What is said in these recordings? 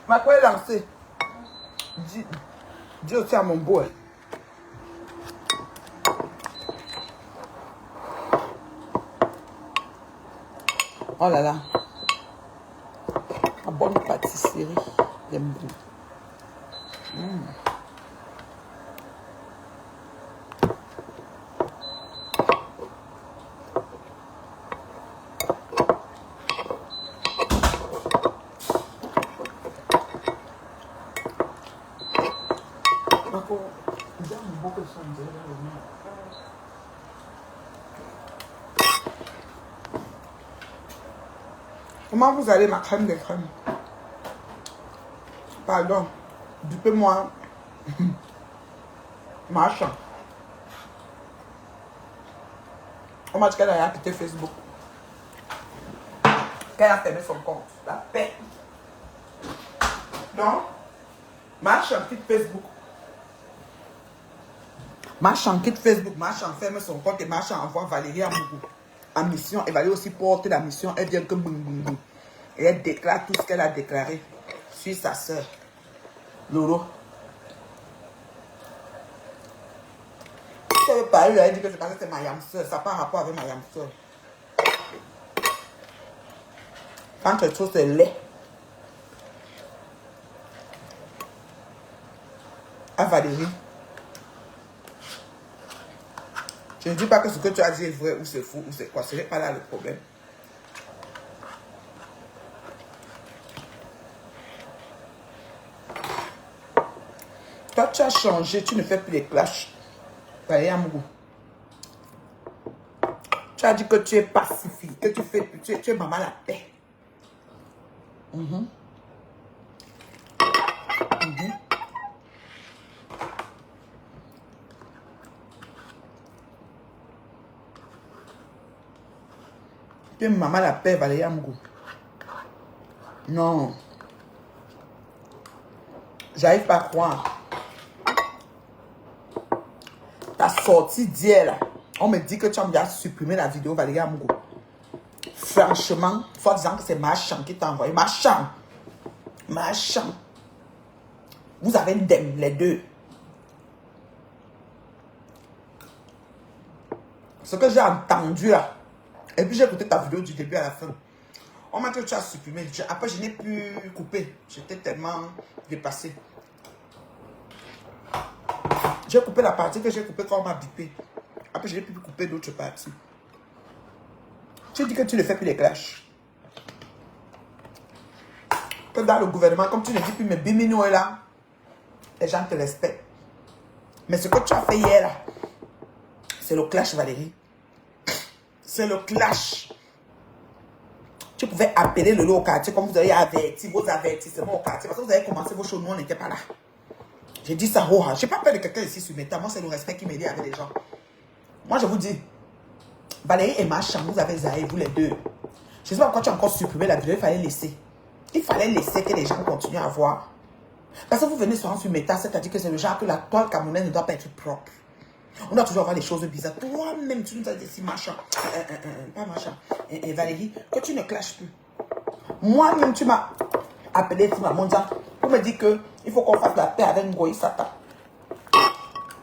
Ma quoi est lancée. Dis aussi à mon beau. Hein. Oh là là. La bonne pâtisserie. J'aime beaucoup. Comment vous allez, ma crème de crème? Pardon. Dupez-moi. Machin. On m'a dit qu'elle a quitté Facebook. Qu'elle a fermé son compte. La paix. Non? Machin quitte Facebook. Machin quitte Facebook. Machin ferme son compte et Machin envoie Valérie à Mougou. En mission. Et Valérie aussi porte la mission. Elle vient que boum boum boum. Et elle déclare tout ce qu'elle a déclaré sur sa soeur. Lolo. Si elle veut parler, elle dit que c'est parce que c'est ma yam soeur. Ça n'a pas rapport avec ma yam soeur. Quand quelque chose est laid. À Valérie. Je ne dis pas que ce que tu as dit est vrai ou c'est faux ou c'est quoi. Ce n'est pas là le problème. Toi, tu as changé. Tu ne fais plus les clashs. Valérie Amougou. Tu as dit que tu es pacifique. Que tu es maman la paix. Tu es maman la paix, Valérie Amougou. Non. J'arrive pas à croire. Ta sortie d'hier là. On me dit que tu as déjà supprimé la vidéo, Valérie Amougou. Franchement, faut dire que c'est Machin qui t'a envoyé. Machin. Vous avez dem, les deux. Ce que j'ai entendu là. Et puis j'ai écouté ta vidéo du début à la fin. On m'a dit que tu as supprimé. Après, je n'ai plus coupé. J'étais tellement dépassé. J'ai coupé la partie que j'ai coupée quand on m'a bipé. Après, je n'ai plus coupé d'autres parties. Tu dis que tu ne fais plus les clashs. Que dans le gouvernement, comme tu ne dis plus, mais Bimino est là, les gens te respectent. Mais ce que tu as fait hier là, c'est le clash, Valérie. C'est le clash. Tu pouvais appeler le lot au quartier comme vous avez averti vos avertissements au quartier. Parce que vous avez commencé vos choses, nous on n'était pas là. J'ai dit ça, je n'ai pas peur de quelqu'un ici sur Meta. Moi, c'est le respect qui m'aide avec les gens. Moi, je vous dis, Valérie et Machin, vous avez zaï, vous les deux. Je ne sais pas pourquoi tu as encore supprimé la vidéo, il fallait laisser. Il fallait laisser que les gens continuent à voir. Parce que vous venez souvent sur Meta, c'est-à-dire que c'est le genre que la toile camerounaise ne doit pas être propre. On doit toujours avoir des choses bizarres. Toi-même, tu nous as dit si Machin, pas Machin, et Valérie, que tu ne clashes plus. Moi-même, tu m'as appelé, tu m'as mondial pour me dire qu'il faut qu'on fasse la paix avec Ngoï Sata.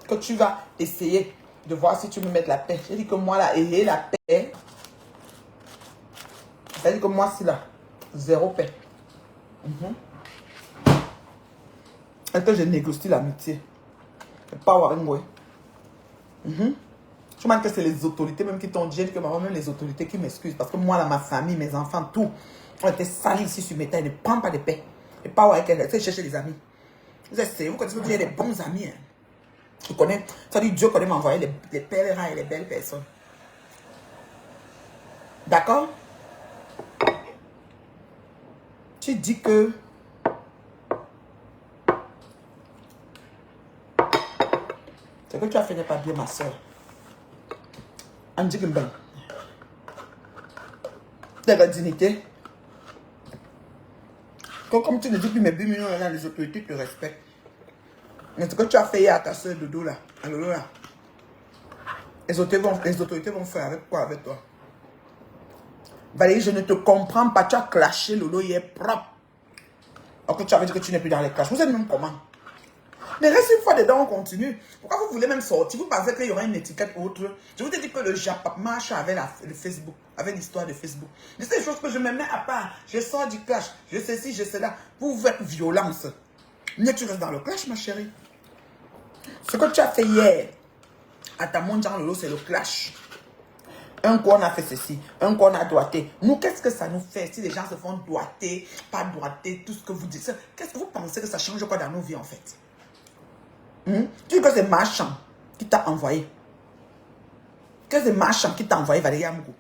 Que tu vas essayer de voir si tu me mets de la paix. J'ai dit que moi, là, et la paix, c'est-à-dire que moi, si là, zéro paix. Et que je négocie l'amitié. Pas avec Ngoï. Je me dis que c'est les autorités même qui t'ont dit que maman, même les autorités qui m'excusent. Parce que moi, là, ma famille, mes enfants, tout, ont été salis ici sur Meta. Ils ne prennent pas de paix. Et pas avec elle. C'est chercher des amis. Vous essayez, vous connaissez, vous dites, il y a des bons amis. Hein. Tu connais, ça dit Dieu connaît m'envoyer les pèlerins et les belles personnes. D'accord? Tu dis que ce que tu as fait n'est pas bien, ma soeur. Andy Gimben. De la dignité. Comme tu ne dis plus mes 2 millions là, les autorités te respectent. Mais ce que tu as fait hier à ta soeur Dodo là, à Lolo là, les autorités vont faire avec quoi avec toi? Valérie, je ne te comprends pas. Tu as clashé Lolo hier propre. Alors que tu avais dit que tu n'es plus dans les clashs. Vous êtes même comment? Mais reste une fois dedans, on continue. Pourquoi vous voulez même sortir? Vous pensez qu'il y aura une étiquette autre? Je vous ai dit que le Japap marche avec le Facebook, avec l'histoire de Facebook. Mais c'est des choses que je me mets à part. Je sors du clash, je sais ci, je sais là. Vous faites violence. Mais tu restes dans le clash, ma chérie. Ce que tu as fait hier à ta mondiale Lolo, c'est le clash. Un coup, on a fait ceci. Un coup, on a doigté. Nous, qu'est-ce que ça nous fait si les gens se font doigter, pas doigter, tout ce que vous dites? Qu'est-ce que vous pensez que ça change quoi dans nos vies, en fait? Tu dis que c'est Marchand qui t'a envoyé. Que c'est Marchand qui t'a envoyé Valérie Amoukou.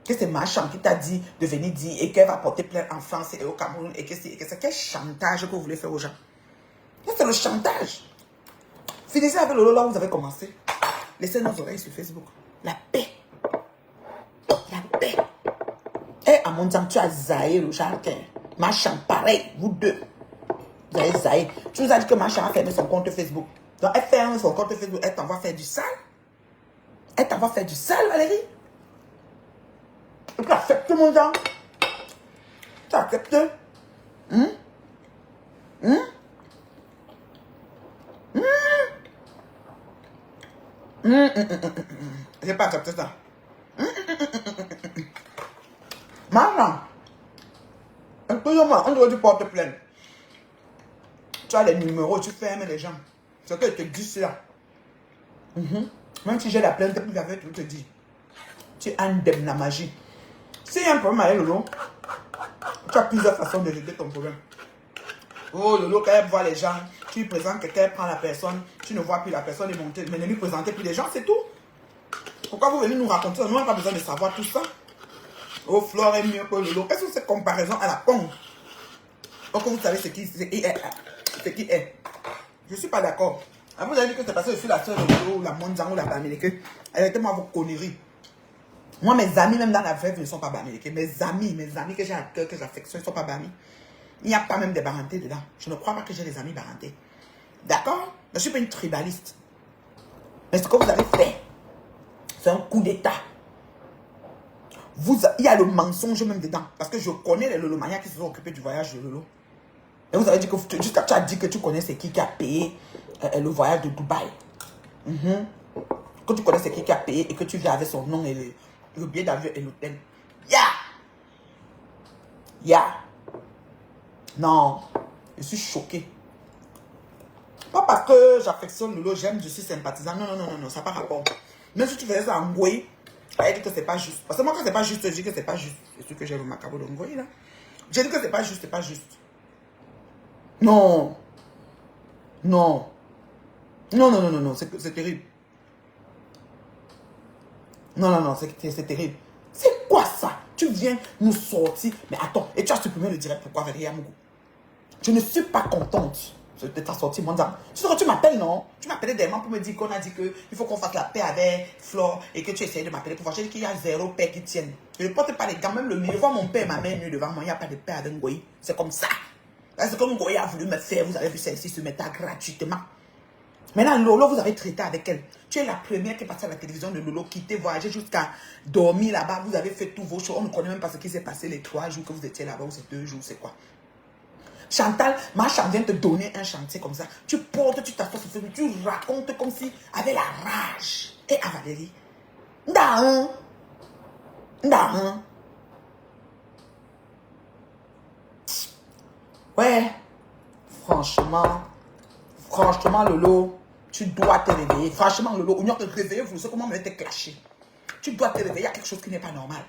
Que c'est Marchand qui t'a dit de venir dire et qu'elle va porter plainte en France et au Cameroun et que c'est quel chantage que vous voulez faire aux gens. C'est le chantage. Finissez avec le là où vous avez commencé. Laissez nos oreilles sur Facebook. La paix. La paix. Et à mon temps, tu as zaïé le jardin. Marchand, pareil, vous deux. Vous avez zaïé. Tu nous as dit que Marchand a fermé son compte Facebook. Donc, elle ferme son compte Facebook, elle t'envoie faire du sale. Elle t'envoie faire du sale, Valérie. Tu acceptes, mon genre. Tu acceptes. J'ai pas accepté ça. Maman, excuse-moi, on doit du porte plainte. Tu as les numéros, tu fermes les gens. C'est ce que je te dis là. Même si j'ai la plainte, puis j'avais tout te dit. Tu indemnes la magie. S'il y a un problème avec Lolo, tu as plusieurs façons de régler ton problème. Oh Lolo, quand elle voit les gens, tu lui présentes quelqu'un, prend la personne, tu ne vois plus la personne est montée, mais ne lui présentez plus les gens, c'est tout. Pourquoi vous venez nous raconter ça? Nous n'avons pas besoin de savoir tout ça. Oh, Flore est mieux que Lolo. Qu'est-ce que c'est comparaison à la con? Donc vous savez ce qui est. Je ne suis pas d'accord. Vous avez dit que c'est parce que je suis la soeur de Lolo, ou la mondiale, ou la Bamileke. Arrêtez-moi vos conneries. Moi, mes amis, même dans la vraie vie, ne sont pas Bamileke. Mes amis que j'ai à cœur, que j'affectionne, ne sont pas Bami. Il n'y a pas même des barantés dedans. Je ne crois pas que j'ai des amis barantés. D'accord? Je ne suis pas une tribaliste. Mais ce que vous avez fait, c'est un coup d'état. Il y a le mensonge même dedans. Parce que je connais les Lolomanias qui se sont occupés du voyage de Lolo. Et vous avez dit que tu as dit que tu connais c'est qui a payé le voyage de Dubaï. Que tu connais c'est qui a payé et que tu viens avec son nom et le billet d'avion et l'hôtel. Non, je suis choquée. Pas parce que j'affectionne Lolo, j'aime, je suis sympathisant. Non, ça n'a pas rapport. Même si tu faisais ça en Ngoï, elle dit que c'est pas juste. Parce que moi, quand c'est pas juste, je dis que c'est pas juste. C'est ce que j'ai le macabre de Ngoï là. J'ai dit que c'est pas juste, c'est pas juste. Non, c'est terrible. Non, c'est terrible. C'est quoi ça? Tu viens nous sortir. Mais attends, et tu as supprimé le direct. Pourquoi, Valérie Amoukou? Je ne suis pas contente de ta sortie mondiale. Tu sais que tu m'appelles, non? Tu m'appelais des pour me dire qu'on a dit qu'il faut qu'on fasse la paix avec Flore et que tu essayes de m'appeler pour voir. J'ai dit qu'il y a zéro paix qui tienne. Je ne porte pas les gants, même le milieu. Voir mon père et ma mère mieux devant moi, il n'y a pas de paix avec Ngoï. C'est comme ça. Parce que Ngoï a voulu me faire, vous avez vu celle-ci se mettre gratuitement. Maintenant, Lolo, vous avez traité avec elle. Tu es la première qui est partie à la télévision de Lolo, quitter, voyager jusqu'à dormir là-bas. Vous avez fait tous vos choses. On ne connaît même pas ce qui s'est passé les 3 jours que vous étiez là-bas, ou c'est 2 jours, c'est quoi. Chantal, Marchand vient te donner un chantier comme ça. Tu portes, tu t'assois sur Facebook, tu racontes comme si avec la rage. Et à Valérie, ouais, franchement, Lolo, tu dois te réveiller. Franchement, Lolo, on te réveiller, vous savez comment on était clashé. Tu dois te réveiller, il y a quelque chose qui n'est pas normal.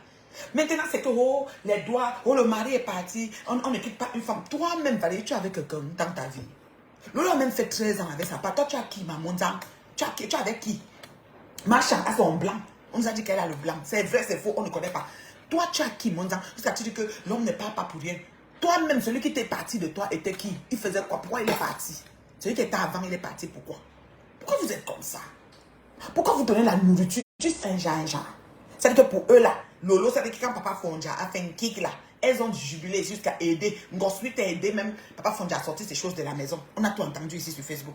Maintenant, c'est que, oh, les doigts, oh, le mari est parti, on ne quitte pas une femme. Toi-même, Valérie, tu es avec quelqu'un dans ta vie. Lolo a même fait 13 ans avec sa part. Toi, tu as qui, maman? Tu es avec qui? Marchand a son blanc. On nous a dit qu'elle a le blanc. C'est vrai, c'est faux, on ne connaît pas. Toi, tu as qui, mon Dieu? Parce que tu dis que l'homme ne parle pas pour rien. Toi-même, celui qui était parti de toi était qui? Il faisait quoi? Pourquoi il est parti? Celui qui était avant, il est parti. Pourquoi? Pourquoi vous êtes comme ça? Pourquoi vous donnez la nourriture? Tu sais un genre. C'est-à-dire que pour eux là, Lolo, c'est-à-dire que quand Papa Fondia a fait un kick là, elles ont du jubilé jusqu'à aider. Ensuite, a aidé même Papa Fondia à sortir ces choses de la maison. On a tout entendu ici sur Facebook.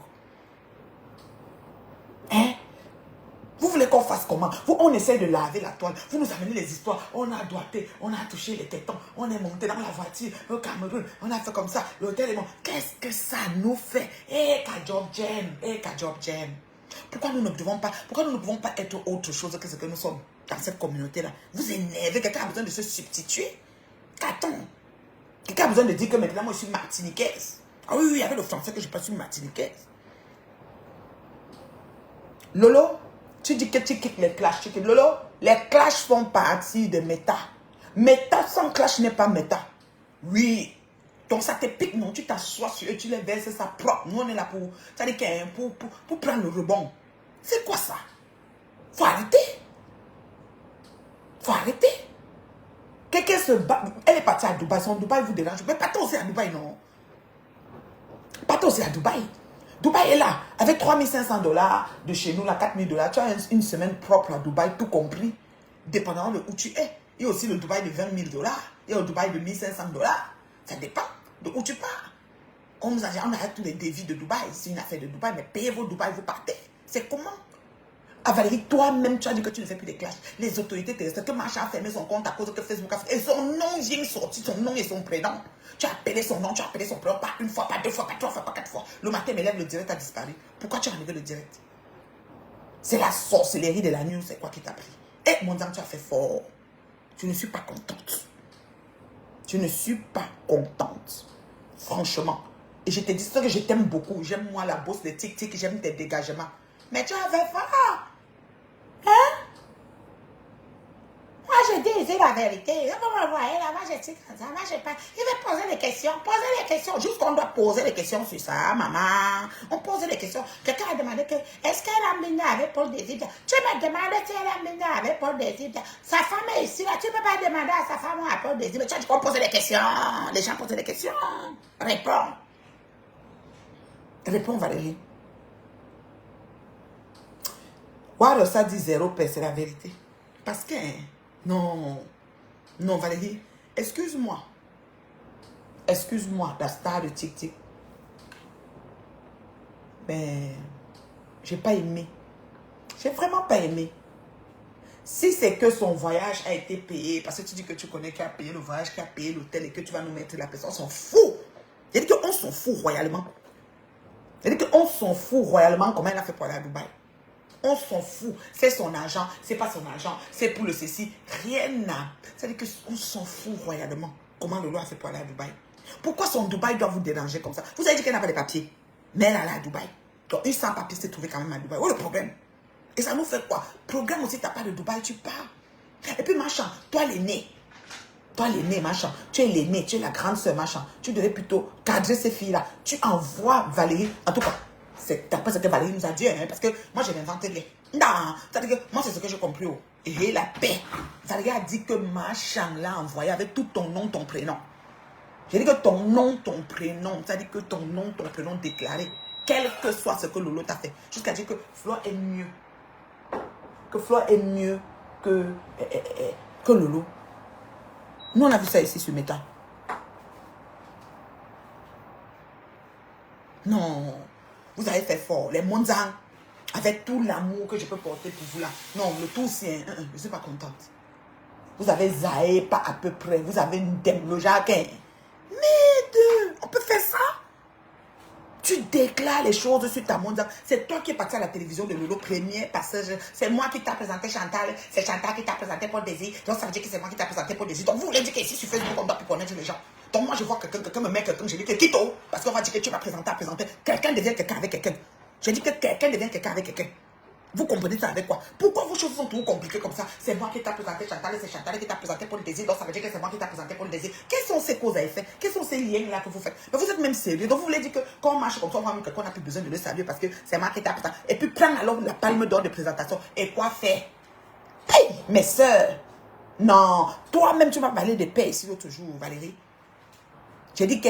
Hein? Vous voulez voulez qu'on fasse comment? On essaie de laver la toile. Vous nous amenez les histoires. On a doigté, on a touché les tétons, on est monté dans la voiture au Cameroun, on a fait comme ça, l'hôtel est bon. Qu'est-ce que ça nous fait? Kajob Jam. Pourquoi nous ne pouvons pas être autre chose que ce que nous sommes dans cette communauté-là? Vous énervez, quelqu'un a besoin de se substituer? Qu'attends? Quelqu'un a besoin de dire que maintenant moi je suis martiniquaise. Ah oui, il y avait le français que je ne suis pas martiniquaise. Lolo, tu dis que tu quittes les clashs. Lolo, les clashs font partie de méta. Méta sans clash n'est pas méta. Oui. Donc ça te pique, non? Tu t'assois sur eux, tu les verses, ça propre. Nous on est là pour, ça dit pour prendre le rebond. C'est quoi ça? Faut arrêter. Faut arrêter. Quelqu'un se bat. Elle est partie à Dubaï. Son Dubaï vous dérange. Mais partons aussi à Dubaï, non? Partons aussi à Dubaï. Dubaï est là. Avec 3500 $ de chez nous, là, 4000 $. Tu as une semaine propre à Dubaï, tout compris. Dépendant de où tu es. Il y a aussi le Dubaï de 20 000 $. Il y a le Dubaï de 1500 $. Ça dépend de où tu pars. On arrête tous les dévis de Dubaï. C'est une affaire de Dubaï. Mais payez vos Dubaï, vous partez. C'est comment? Ah Valérie, toi-même, tu as dit que tu ne fais plus des clashs. Les autorités terrestres, que Macha a fermé son compte à cause que Facebook a fait. Et son nom vient sortir, son nom et son prénom. Tu as appelé son nom, tu as appelé son prénom, pas une fois, pas deux fois, pas trois fois, pas quatre fois. Le matin, me lève, le direct a disparu. Pourquoi tu as enlevé le direct? C'est la sorcellerie de la news, c'est quoi qui t'a pris? Eh, mon Dieu, tu as fait fort. Je ne suis pas contente. Je ne suis pas contente. Franchement. Et je te dis ça que je t'aime beaucoup. J'aime moi la bosse de tic-tic, j'aime tes dégagements. Mais tu as fait fort. Hein? Moi, je dis la vérité. Vous me voyez là, moi, je dis comme ça. Moi, je pas. Il va poser des questions. Poser des questions. Juste qu'on doit poser des questions sur ça, maman. On pose des questions. Quelqu'un a demandé que, est-ce qu'elle a mené avec Paul Désir? Tu me demandes si elle a mené avec Paul Désir. Sa femme est ici, là. Tu ne peux pas demander à sa femme ou à Paul Désir. Mais tu as dit qu'on pose des questions. Les gens posent des questions. Réponds. Réponds, Valérie. Voilà, ça dit 0 paix, c'est la vérité. Parce que, non, Valérie, excuse-moi. Excuse-moi, la star de Tic-Tic. Mais, j'ai pas aimé. J'ai vraiment pas aimé. Si c'est que son voyage a été payé, parce que tu dis que tu connais qui a payé le voyage, qui a payé l'hôtel et que tu vas nous mettre la personne, on s'en fout. C'est-à-dire qu'on s'en fout royalement. C'est-à-dire qu'on s'en fout royalement comment elle a fait pour aller à Dubaï. On s'en fout. C'est son argent. C'est pas son argent. C'est pour le ceci. Rien n'a. C'est-à-dire qu'on s'en fout royalement. Comment Lolo a fait pour aller à Dubaï? Pourquoi son Dubaï doit vous déranger comme ça? Vous avez dit qu'elle n'a pas de papiers. Mais elle allait à Dubaï. Donc une sans papier s'est trouvée quand même à Dubaï. Où est le problème? Et ça nous fait quoi? Problème aussi, tu n'as pas de Dubaï, tu pars. Et puis machin, toi l'aîné. Toi l'aîné, machin. Tu es l'aîné, tu es la grande sœur, machin. Tu devais plutôt cadrer ces filles-là. Tu envoies Valérie. En tout cas. C'est après ce que Valérie nous a dit, hein, parce que moi, je n'invente rien. Non, c'est-à-dire que moi, c'est ce que j'ai compris. Oh. Et la paix. Valérie a dit que Machan l'a envoyé avec tout ton nom, ton prénom. J'ai dit que ton nom, ton prénom, c'est-à-dire que ton nom, ton prénom déclaré, quel que soit ce que Lolo t'a fait, jusqu'à dire que Flore est mieux. Que Flore est mieux que Lolo. Nous, on a vu ça ici sur Meta. Non. Vous avez fait fort. Les monzans, avec tout l'amour que je peux porter pour vous là. Non, le tout c'est je ne suis pas contente. Vous avez zaé pas à peu près. Vous avez une dème, le jacquin. Mais on peut faire ça. Tu déclares les choses sur ta monzan. C'est toi qui es parti à la télévision de Lolo, premier passage. C'est moi qui t'a présenté Chantal. C'est Chantal qui t'a présenté Paul Désir. Donc ça veut dire que c'est moi qui t'a présenté Paul Désir. Donc vous voulez dire qu'ici sur Facebook, on doit plus connaître les gens. Donc moi je vois quelqu'un me met quelqu'un, je dis que quitte. Parce qu'on va dire que tu vas présenter à présenter. Quelqu'un devient quelqu'un avec quelqu'un. Je dis que quelqu'un devient quelqu'un avec quelqu'un. Vous comprenez ça avec quoi? Pourquoi vos choses sont trop compliquées comme ça? C'est moi qui t'a présenté Chantal, c'est Chantal qui t'a présenté Paul Désir. Donc ça veut dire que c'est moi qui t'a présenté Paul Désir. Quelles sont ces causes à effet? Quels sont ces liens-là que vous faites? Mais vous êtes même sérieux. Donc vous voulez dire que quand on marche comme ça, on voit même qu'on n'a plus besoin de le saluer parce que c'est moi qui t'a présenté. Et puis prendre alors la palme d'or de présentation. Et quoi faire? Hey, mes soeurs! Non, toi-même tu m'as parlé de paix ici l'autre jour, Valérie. J'ai dit que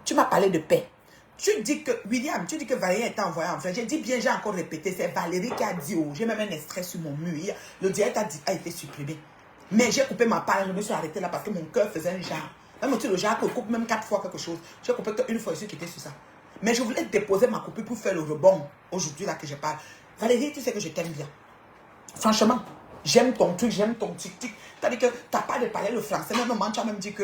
tu m'as parlé de paix. Tu dis que, William, tu dis que Valérie est envoyée en fait. J'ai dit bien, j'ai encore répété. C'est Valérie qui a dit, oh, j'ai même un extrait sur mon mur. Le direct a été supprimé. Mais j'ai coupé ma page, je me suis arrêtée là parce que mon cœur faisait un genre. Même si le genre coupe même 4 fois quelque chose. J'ai coupé qu'une fois, je suis quitté sur ça. Mais je voulais déposer ma coupure pour faire le rebond. Aujourd'hui, là que je parle. Valérie, tu sais que je t'aime bien. Franchement, j'aime ton truc, j'aime ton tic-tic. C'est-à-dire que tu n'as pas de parler le français. Même moment, tu as même dit que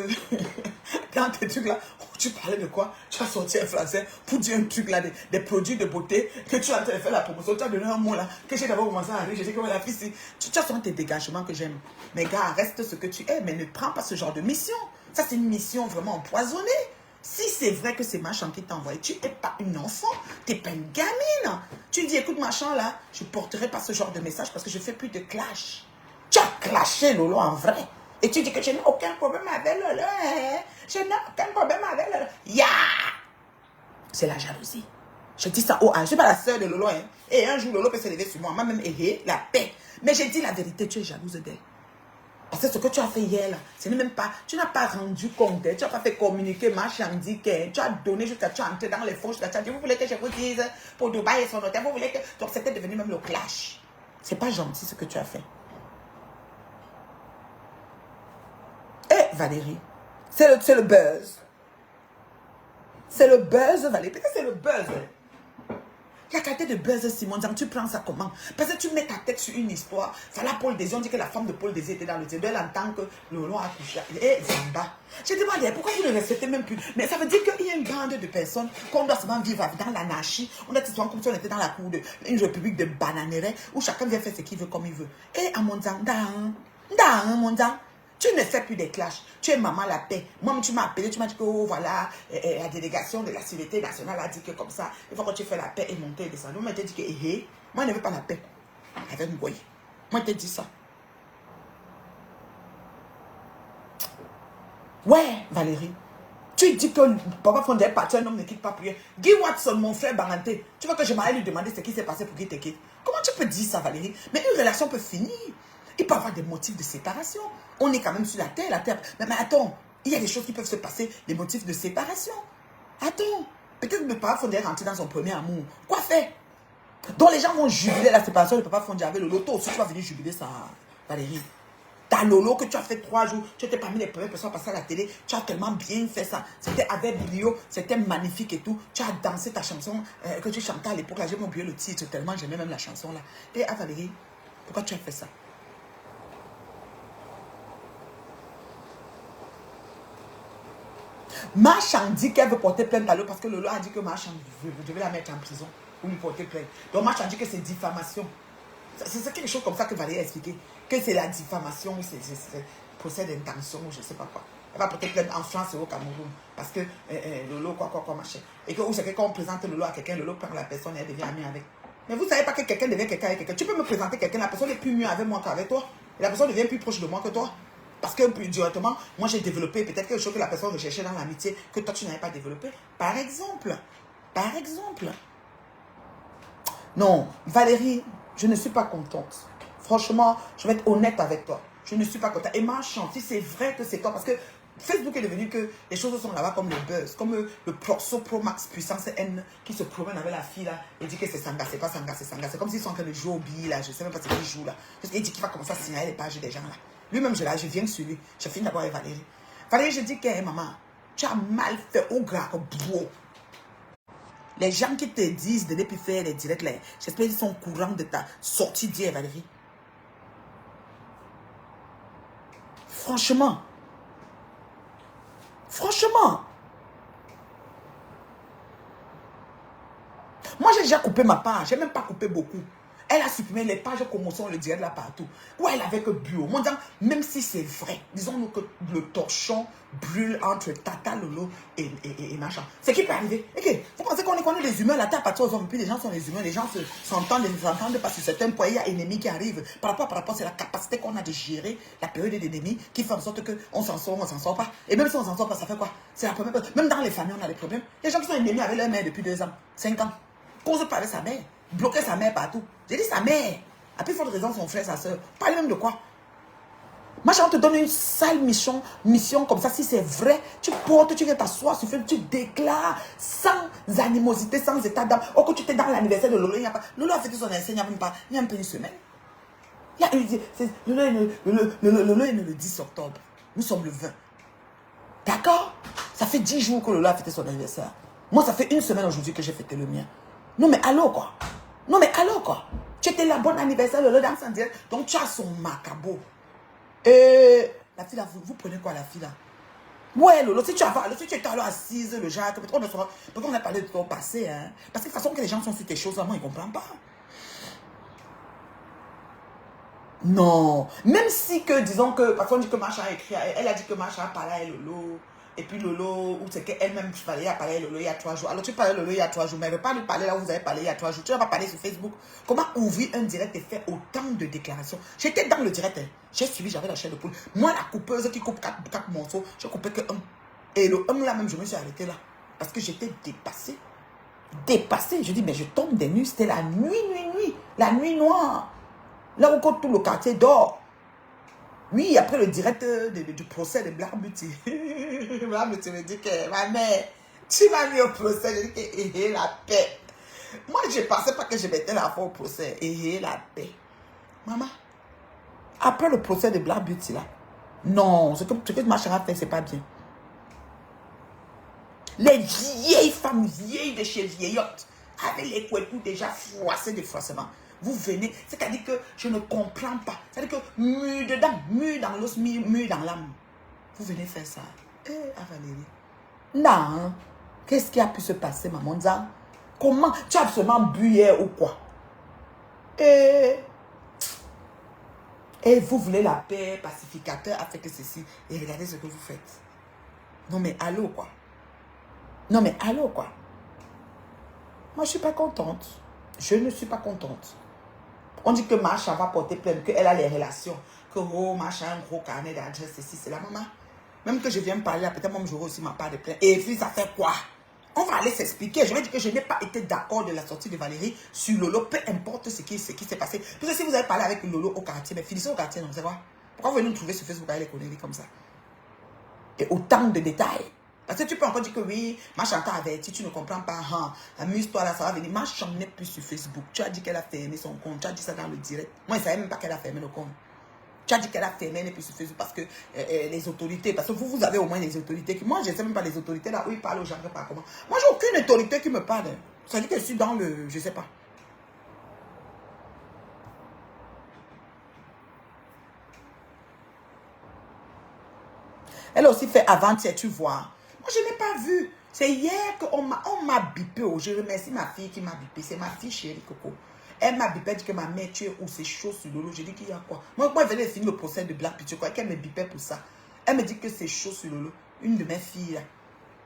dans tes trucs là, tu parlais de quoi? Tu as sorti un français pour dire un truc là, des produits de beauté, que tu as en train de faire la promotion. Tu as donné un mot là, que j'ai d'abord commencé à rire. J'ai dit que la fille, tu as souvent tes dégagements que j'aime. Mais gars, reste ce que tu es, mais ne prends pas ce genre de mission. Ça, c'est une mission vraiment empoisonnée. Si c'est vrai que c'est Machan qui t'a envoyé, tu n'es pas une enfant, tu n'es pas une gamine. Tu dis, écoute Machan là, je ne porterai pas ce genre de message parce que je ne fais plus de clash. Tu as clashé Lolo en vrai. Et tu dis que je n'ai aucun problème avec Lolo. Hein? Je n'ai aucun problème avec Lolo. Ya! C'est la jalousie. Je dis ça au je ne suis pas la sœur de Lolo. Hein? Et un jour, Lolo peut se lever sur moi. Moi-même, la paix. Mais j'ai dit la vérité, tu es jalouse d'elle. Parce que ce que tu as fait hier, là, ce n'est même pas, tu n'as pas rendu compte, tu n'as pas fait communiquer marchandique, tu as donné jusqu'à, tu as entré dans les fauches, tu as dit, vous voulez que je vous dise pour Dubaï et son hôtel, vous voulez que... Donc c'était devenu même le clash. C'est pas gentil ce que tu as fait. Eh Valérie, c'est le buzz. C'est le buzz Valérie, peut-être c'est le buzz. La qualité de buzz, Simon, tu prends ça comment? Parce que tu mets ta tête sur une histoire. Ça là, Paul Désir, on dit que la femme de Paul Désir était dans le théâtre. Elle entend que Lolo a couché. Et Zamba. J'ai demandé pourquoi vous ne respectez même plus. Mais ça veut dire qu'il y a une bande de personnes qu'on doit souvent vivre dans l'anarchie. On est souvent comme si on était dans la cour d'une république de bananeraie où chacun vient faire ce qu'il veut comme il veut. Et à mon tu ne fais plus des clashs. Tu es maman la paix. Moi, tu m'as appelé, tu m'as dit que oh, voilà, la délégation de la sécurité nationale a dit que comme ça, il faut que tu fais la paix et monter et descendre. Moi, je t'ai dit que moi, je ne veux pas la paix avec Ngoye. Moi, je t'ai dit ça. Ouais, Valérie. Tu dis que Papa Fondé est parti, un homme ne quitte pas prier. Guy Watson, mon frère Baranté, tu vois que je m'allais lui demander ce qui s'est passé pour qu'il te quitte. Comment tu peux dire ça, Valérie? Mais une relation peut finir. Il peut y avoir des motifs de séparation. On est quand même sur la terre. Mais attends, il y a des choses qui peuvent se passer, des motifs de séparation. Attends, peut-être que Papa Fondé est rentré dans son premier amour. Quoi faire? Donc les gens vont jubiler la séparation de Papa Fondé avec le loto. Aussi, tu vas venir jubiler ça, Valérie. Ta Lolo que tu as fait 3 jours, tu étais parmi les premières personnes à passer à la télé, tu as tellement bien fait ça. C'était avec Bilio, c'était magnifique et tout. Tu as dansé ta chanson que tu chantais à l'époque. Là, j'ai oublié le titre tellement j'aimais même la chanson là. Et à Valérie, pourquoi tu as fait ça? Marchand dit qu'elle veut porter plainte à Lolo parce que Lolo a dit que Marchand devait la mettre en prison pour lui porter plainte. Donc Marchand dit que c'est diffamation. C'est quelque chose comme ça que Valérie a expliqué. Que c'est la diffamation, c'est procès d'intention, je ne sais pas quoi. Elle va porter plainte en France et au Cameroun. Parce que Lolo, quoi, machin. Et que c'est que quand on présente Lolo à quelqu'un, Lolo prend la personne et elle devient amie avec. Mais vous ne savez pas que quelqu'un devient quelqu'un avec quelqu'un. Tu peux me présenter quelqu'un, la personne est plus mieux avec moi qu'avec toi. Et la personne devient plus proche de moi que toi. Parce que plus directement, moi j'ai développé peut-être quelque chose que la personne recherchait dans l'amitié que toi tu n'avais pas développé. Par exemple. Non, Valérie, je ne suis pas contente. Franchement, je vais être honnête avec toi. Je ne suis pas contente. Et Marchand, si c'est vrai que c'est toi, parce que Facebook est devenu que les choses sont là-bas comme le buzz, comme le Pro Max puissance N qui se promène avec la fille là et dit que c'est Sanga, c'est pas Sanga, c'est Sanga. C'est comme s'ils sont en train de jouer au billet là, je sais même pas ce qu'ils jouent là. Il dit qu'il va commencer à signaler les pages des gens là. Lui-même, je viens sur lui. Je finis d'abord avec Valérie. Valérie, je dis que hey, maman, tu as mal fait au gars, bro. Les gens qui te disent de ne plus faire les directs là, j'espère qu'ils sont au courant de ta sortie d'hier, Valérie. Franchement. Moi, j'ai déjà coupé ma page. J'ai même pas coupé beaucoup. Elle a supprimé les pages commotion, le direct là partout. Où elle avait que bio. Moi, même si c'est vrai, disons-nous que le torchon brûle entre Tata Lolo et machin. C'est qui peut arriver? Okay. Vous pensez qu'on est des humains, la terre appartient aux hommes, puis les gens sont des humains, les gens s'entendent parce que certains points, il y a ennemis qui arrivent. Par rapport, c'est la capacité qu'on a de gérer la période d'ennemis qui fait en sorte qu'on s'en sort, on s'en sort pas. Et même si on s'en sort pas, ça fait quoi? C'est la première. Même dans les familles, on a des problèmes. Les gens qui sont ennemis avec leur mère depuis 2 ans, 5 ans, cause pas avec sa mère. Bloquer sa mère partout. J'ai dit sa mère. À plus forte raison, son frère, sa soeur. Parle même de quoi? Moi, on te donne une sale mission comme ça. Si c'est vrai, tu portes, tu viens t'asseoir sur Facebook, tu déclares sans animosité, sans état d'âme. Oh, que tu étais dans l'anniversaire de Lolo, il n'y a pas. Lolo a fait son anniversaire, il n'y a même pas. Il y a un peu une semaine. Lolo est le 10 octobre. Nous sommes le 20. D'accord? Ça fait 10 jours que Lolo a fêté son anniversaire. Moi, ça fait 1 semaine aujourd'hui que j'ai fêté le mien. Non, mais allô, quoi? Tu J'étais là, bon anniversaire, Lolo dans son direct. Donc tu as son macabo. La fille là, vous prenez quoi la fille là? Ouais, Lolo, si tu étais alors assise, le genre, peut-être on a parlé de ton passé, hein. Parce que de toute façon que les gens sont sur tes choses, moi, ils ne comprennent pas. Non. Même si que, disons que, parfois on dit que Macha a écrit, elle a dit que Macha a parlé à Lolo. Et puis Lolo, ou c'est qu'elle-même parlait à Lolo il y a 3 jours. Alors tu parlais à Lolo il y a 3 jours, mais elle ne veut pas lui parler là où vous avez parlé il y a 3 jours. Tu ne vas pas parler sur Facebook. Comment ouvrir un direct et faire autant de déclarations? J'étais dans le direct, hein. J'ai suivi, j'avais la chair de poule. Moi, la coupeuse qui coupe 4 morceaux, je coupais que 1. Et le 1 là même, je me suis arrêtée là. Parce que j'étais dépassée. Dépassée. Je dis, mais je tombe des nuits. C'était la nuit. La nuit noire. Là où tout le quartier dort. Oui, après le direct du procès de Black Beauty. Black Beauty me dit que, ma mère, tu m'as mis au procès. Je dis que, la paix. Moi, je ne pensais pas que je mettais la foi au procès. La paix. Maman, après le procès de Black Beauty, là, non, ce que ma chérie a fait, c'est pas bien. Les vieilles femmes, vieilles de chez vieillottes, avec les couettes déjà froissés de froissement. Vous venez, c'est-à-dire que je ne comprends pas. C'est-à-dire que mûr dedans, mûr dans l'os, mûr dans l'âme. Vous venez faire ça. À Valérie. Non. Qu'est-ce qui a pu se passer, maman? Comment? Tu as absolument bu hier ou quoi? Et vous voulez la paix, pacificateur, a fait que ceci. Et regardez ce que vous faites. Non mais allô quoi? Non mais allô quoi? Moi je suis pas contente. Je ne suis pas contente. On dit que Macha va porter plainte, qu'elle a les relations. Que oh, Macha a un gros carnet d'adresse, ceci, c'est la maman. Même que je viens me parler, peut-être moi j'aurai aussi ma part de plainte. Et puis ça fait quoi? On va aller s'expliquer. Je vais dire que je n'ai pas été d'accord de la sortie de Valérie sur Lolo, peu importe ce qui s'est passé. Parce que si vous avez parlé avec Lolo au quartier, mais finissez au quartier, non, c'est quoi? Pourquoi vous venez nous trouver sur Facebook avec les conneries comme ça? Et autant de détails. Parce que tu peux encore dire que oui, Macha t'a averti, tu ne comprends pas. Hein, amuse-toi là, ça va venir. Macha n'est plus sur Facebook. Tu as dit qu'elle a fermé son compte. Tu as dit ça dans le direct. Moi, je ne savais même pas qu'elle a fermé le compte. Tu as dit qu'elle a fermé, elle n'est plus sur Facebook parce que les autorités, parce que vous avez au moins les autorités. Moi, je ne sais même pas les autorités là où ils parlent aux gens, je ne sais pas comment. Moi, j'ai aucune autorité qui me parle. Ça dit que je suis dans le, je ne sais pas. Elle a aussi fait avant-hier, tu vois. Moi, je n'ai pas vu. C'est hier qu'on m'a bipé. Oh, je remercie ma fille qui m'a bipé. C'est ma fille chérie, Coco. Elle m'a bipé, elle dit que ma mère, tu es où? C'est chaud sur Lolo. Je dis qu'il y a quoi? Moi, quand elle venait de finir le procès de Black Beauty, qu'elle me bipait pour ça. Elle me dit que c'est chaud sur Lolo. Une de mes filles, là,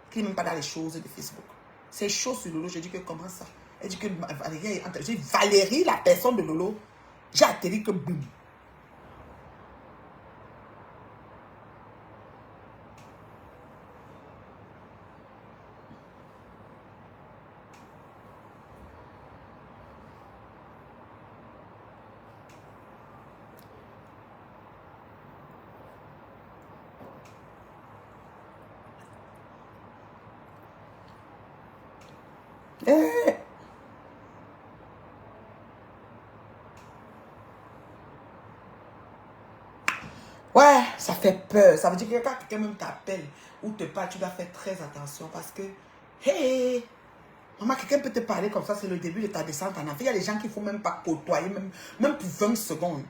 qui n'est même pas dans les choses de Facebook. C'est chaud sur Lolo. Je dis que comment ça? Elle dit que Valérie est... Je dis, Valérie, la personne de Lolo, j'ai atterri que boum. Ouais, ça fait peur. Ça veut dire que quand quelqu'un même t'appelle ou te parle, tu dois faire très attention parce que, hey, maman, quelqu'un peut te parler comme ça, c'est le début de ta descente en enfer. Il y a des gens qu'il ne faut même pas côtoyer, même pour 20 secondes.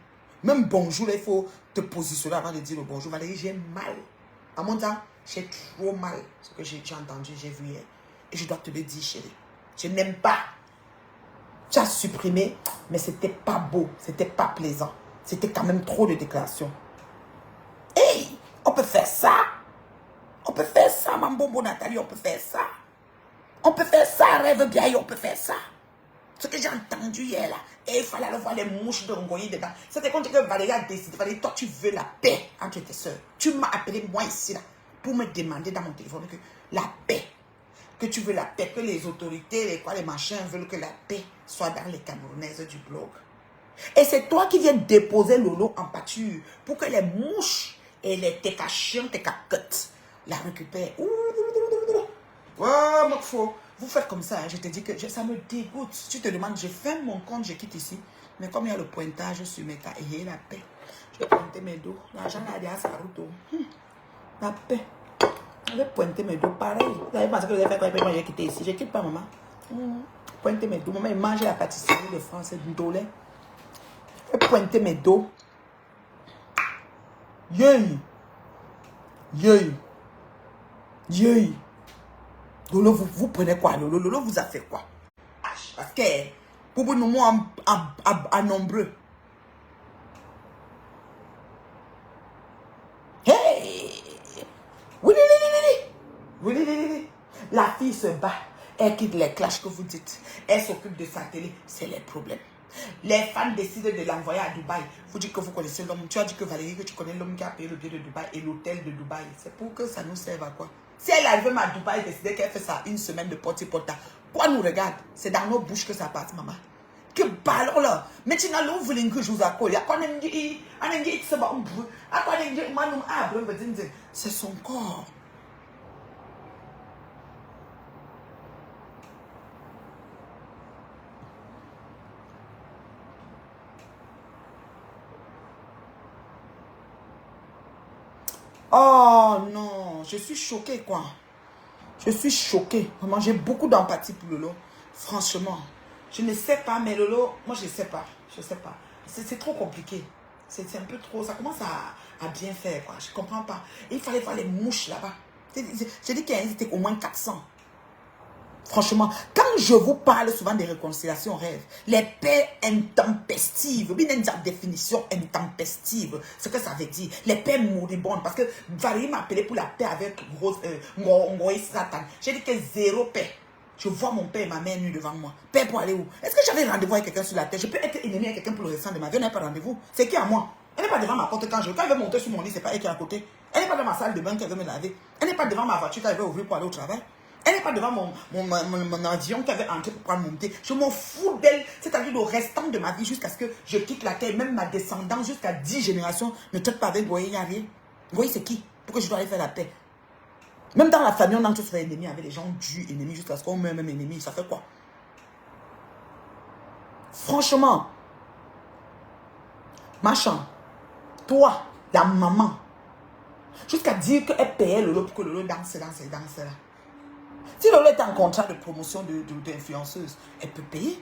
Même bonjour, là, il faut te positionner avant de dire le bonjour. Valérie, j'ai mal. À mon temps, j'ai trop mal. Ce que j'ai entendu, j'ai vu hier. Et je dois te le dire, chérie. Je n'aime pas. Tu as supprimé, mais c'était pas beau, c'était pas plaisant. C'était quand même trop de déclarations. Hey, on peut faire ça. On peut faire ça, Mambo Nathalie, on peut faire ça. On peut faire ça, Rêve bien, on peut faire ça. Ce que j'ai entendu hier là, et il fallait aller voir les mouches de Ngoyi dedans. C'était quand que Valérie a décidé, Valérie, toi tu veux la paix entre tes soeurs. Tu m'as appelé moi ici là, pour me demander dans mon téléphone que la paix. Que tu veux la paix, que les autorités, les machins veulent que la paix soit dans les Camerounaises du blog. Et c'est toi qui viens déposer Lolo en pâture pour que les mouches et les técachiens, tes cacottes la récupèrent. Ouais, moi, vous faites comme ça, hein. Je te dis que ça me dégoûte. Tu te demandes, je ferme mon compte, je quitte ici. Mais comme il y a le pointage sur mes cas, et la paix, je vais pointer mes dos. L'argent a dit à sa route. La paix. Je vais pointer mes dos pareil. Vous avez pensé que vous avez fait quoi? Moi, j'ai quitté ici. Je ne quitte pas, maman. Pointer mes dos. Maman, il mange la pâtisserie de France, du dolé. pointer mes dos. Yey. Lolo, vous prenez quoi? Lolo vous a fait quoi? Parce que, pour nous, moi, à nombreux. Hey! Oui. La fille se bat. Elle quitte les clashs que vous dites. Elle s'occupe de sa télé. C'est les problèmes. Les fans décident de l'envoyer à Dubaï. Vous dites que vous connaissez l'homme. Tu as dit que Valérie, que tu connais l'homme qui a payé le billet de Dubaï et l'hôtel de Dubaï. C'est pour que ça nous serve à quoi? Si elle arrive même à Dubaï et décide qu'elle fait ça une semaine de porte-à-porte, quoi nous regarde? C'est dans nos bouches que ça passe, maman. Que ballon là. Mais tu n'as pas voulu que je vous accorde. C'est son corps. Oh non, je suis choquée quoi. Je suis choquée. Vraiment, j'ai beaucoup d'empathie pour Lolo. Franchement, je ne sais pas, mais Lolo, moi je ne sais pas. Je ne sais pas. C'est trop compliqué. C'est un peu trop. Ça commence à bien faire quoi. Je ne comprends pas. Et il fallait voir les mouches là-bas. J'ai dit qu'il y en était au moins 400. Franchement, quand je vous parle souvent des réconciliations rêves, les paix intempestives, bien une définition intempestive, ce que ça veut dire, les paix moribondes, parce que Valérie m'a appelé pour la paix avec Ngoï Satan. J'ai dit que zéro paix. Je vois mon père et ma mère nus devant moi. Paix pour aller où? Est-ce que j'avais rendez-vous avec quelqu'un sur la terre? Je peux être ennemi avec quelqu'un pour le restant de ma vie. On n'a pas rendez-vous. C'est qui à moi? Elle n'est pas devant ma porte quand elle veut monter sur mon lit, c'est pas elle qui est à côté. Elle n'est pas dans ma salle de bain qu'elle veut me laver. Elle n'est pas devant ma voiture qu'elle veut ouvrir pour aller au travail. Elle n'est pas devant mon avion qu'elle veut entrer pour prendre mon thé. Je m'en fous d'elle. C'est-à-dire le restant de ma vie jusqu'à ce que je quitte la terre. Même ma descendance jusqu'à 10 générations ne traite pas avec Goye Yari. Goye c'est qui? Pourquoi je dois aller faire la paix? Même dans la famille, on a tous fait ennemis avec les gens du ennemis jusqu'à ce qu'on meurt même ennemi. Ça fait quoi? Franchement, machin, toi, la maman, jusqu'à dire qu'elle payait Lolo pour que Lolo danse là. Si Lolo est en contrat de promotion d'influenceuse, elle peut payer.